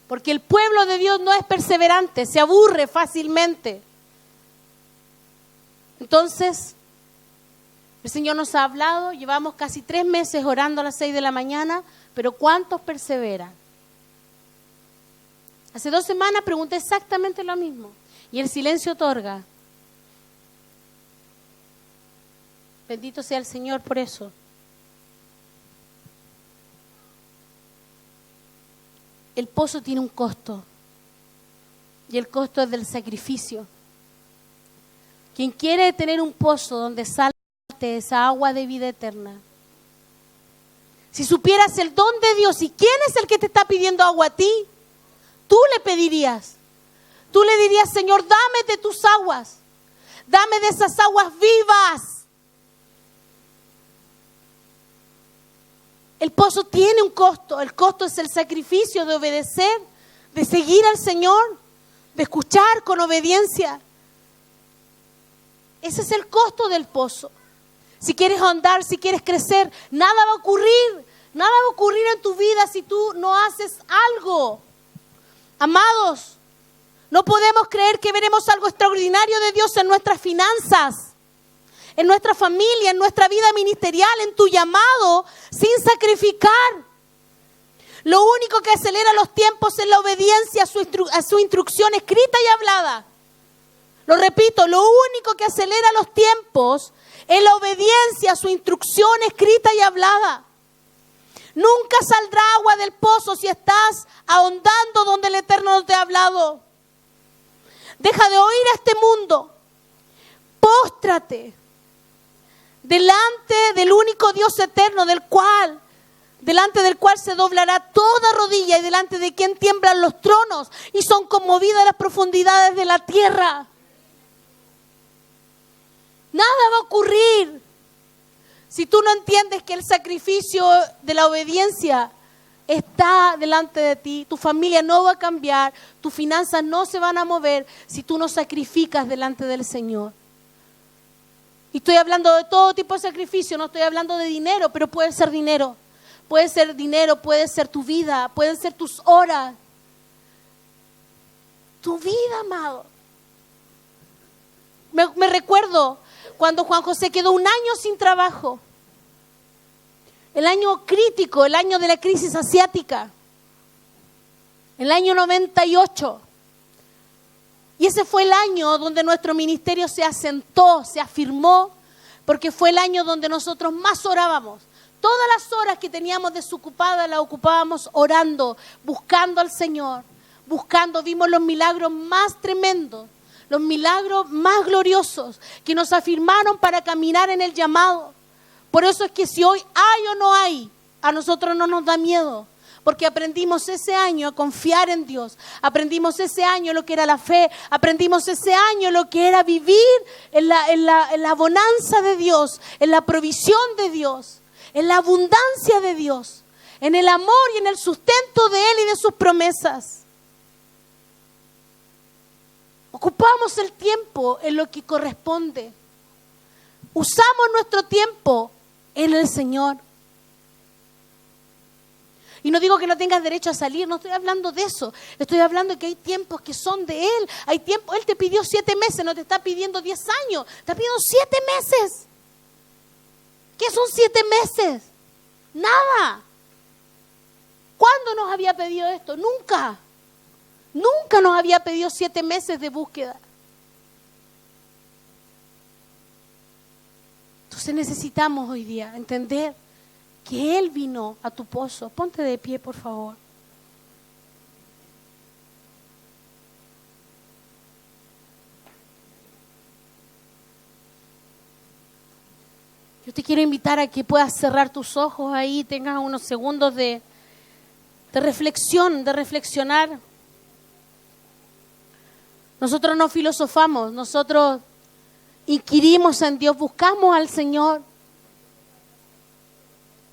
Porque el pueblo de Dios no es perseverante, se aburre fácilmente. Entonces, el Señor nos ha hablado, llevamos casi 3 meses orando a las 6 de la mañana, pero ¿cuántos perseveran? Hace 2 semanas pregunté exactamente lo mismo. Y el silencio otorga. Bendito sea el Señor por eso. El pozo tiene un costo. Y el costo es del sacrificio. Quien quiere tener un pozo donde salte esa agua de vida eterna. Si supieras el don de Dios y quién es el que te está pidiendo agua a ti, tú le pedirías, tú le dirías, Señor, dame de tus aguas, dame de esas aguas vivas. El pozo tiene un costo, el costo es el sacrificio de obedecer, de seguir al Señor, de escuchar con obediencia. Ese es el costo del pozo. Si quieres ahondar, si quieres crecer, nada va a ocurrir en tu vida si tú no haces algo. Amados, no podemos creer que veremos algo extraordinario de Dios en nuestras finanzas, en nuestra familia, en nuestra vida ministerial, en tu llamado, sin sacrificar. Lo único que acelera los tiempos es la obediencia a su instrucción escrita y hablada. Lo repito, lo único que acelera los tiempos es la obediencia a su instrucción escrita y hablada. Nunca saldrá agua del pozo si estás ahondando donde el Eterno no te ha hablado. Deja de oír a este mundo. Póstrate delante del único Dios eterno, delante del cual se doblará toda rodilla y delante de quien tiemblan los tronos y son conmovidas las profundidades de la tierra. Nada va a ocurrir si tú no entiendes que el sacrificio de la obediencia está delante de ti. Tu familia no va a cambiar, tus finanzas no se van a mover si tú no sacrificas delante del Señor. Y estoy hablando de todo tipo de sacrificio, no estoy hablando de dinero, pero puede ser dinero. Puede ser dinero, puede ser tu vida, pueden ser tus horas. Tu vida, amado. Me recuerdo cuando Juan José quedó un año sin trabajo. El año crítico, el año de la crisis asiática. El año 98. Y ese fue el año donde nuestro ministerio se asentó, se afirmó, porque fue el año donde nosotros más orábamos. Todas las horas que teníamos desocupadas las ocupábamos orando, buscando al Señor, buscando. Vimos los milagros más tremendos, los milagros más gloriosos que nos afirmaron para caminar en el llamado. Por eso es que si hoy hay o no hay, a nosotros no nos da miedo. Porque aprendimos ese año a confiar en Dios. Aprendimos ese año lo que era la fe. Aprendimos ese año lo que era vivir en la bonanza de Dios, en la provisión de Dios, en la abundancia de Dios, en el amor y en el sustento de Él y de sus promesas. Ocupamos el tiempo en lo que corresponde. Usamos nuestro tiempo en el Señor. Y no digo que no tengas derecho a salir, no estoy hablando de eso. Estoy hablando de que hay tiempos que son de Él. Hay tiempo, Él te pidió 7 meses, no te está pidiendo 10 años. Te está pidiendo 7 meses. ¿Qué son 7 meses? Nada. ¿Cuándo nos había pedido esto? Nunca. Nunca nos había pedido 7 meses de búsqueda. Entonces necesitamos hoy día entender que Él vino a tu pozo. Ponte de pie, por favor. Yo te quiero invitar a que puedas cerrar tus ojos ahí, tengas unos segundos de reflexión, de reflexionar. Nosotros no filosofamos, nosotros inquirimos en Dios, buscamos al Señor.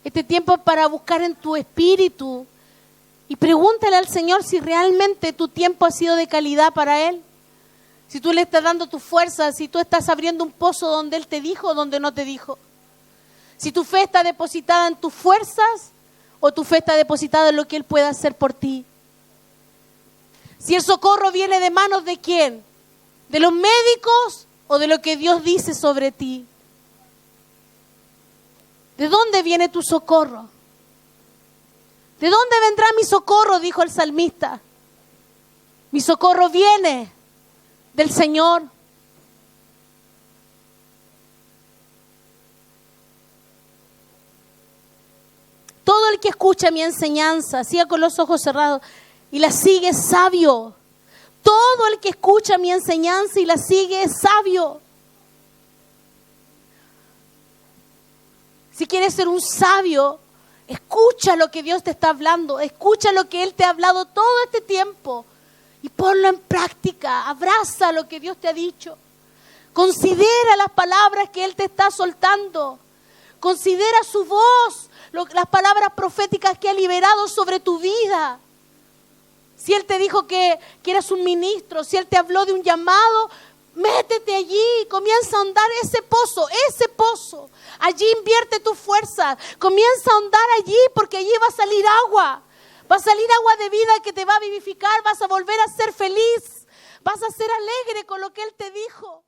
Este tiempo es para buscar en tu espíritu y pregúntale al Señor si realmente tu tiempo ha sido de calidad para Él. Si tú le estás dando tu fuerza, si tú estás abriendo un pozo donde Él te dijo o donde no te dijo. Si tu fe está depositada en tus fuerzas o tu fe está depositada en lo que Él puede hacer por ti. Si el socorro viene de manos de quién, de los médicos o de lo que Dios dice sobre ti. ¿De dónde viene tu socorro? ¿De dónde vendrá mi socorro?, dijo el salmista. Mi socorro viene del Señor. Todo el que escucha mi enseñanza, siga con los ojos cerrados, y la sigue es sabio. Todo el que escucha mi enseñanza y la sigue es sabio. Si quieres ser un sabio, escucha lo que Dios te está hablando, escucha lo que Él te ha hablado todo este tiempo y ponlo en práctica, abraza lo que Dios te ha dicho. Considera las palabras que Él te está soltando, considera su voz, las palabras proféticas que ha liberado sobre tu vida. Si Él te dijo que eras un ministro, si Él te habló de un llamado, métete allí, comienza a ahondar ese pozo. Allí invierte tu fuerza, comienza a ahondar allí porque allí va a salir agua. Va a salir agua de vida que te va a vivificar, vas a volver a ser feliz, vas a ser alegre con lo que Él te dijo.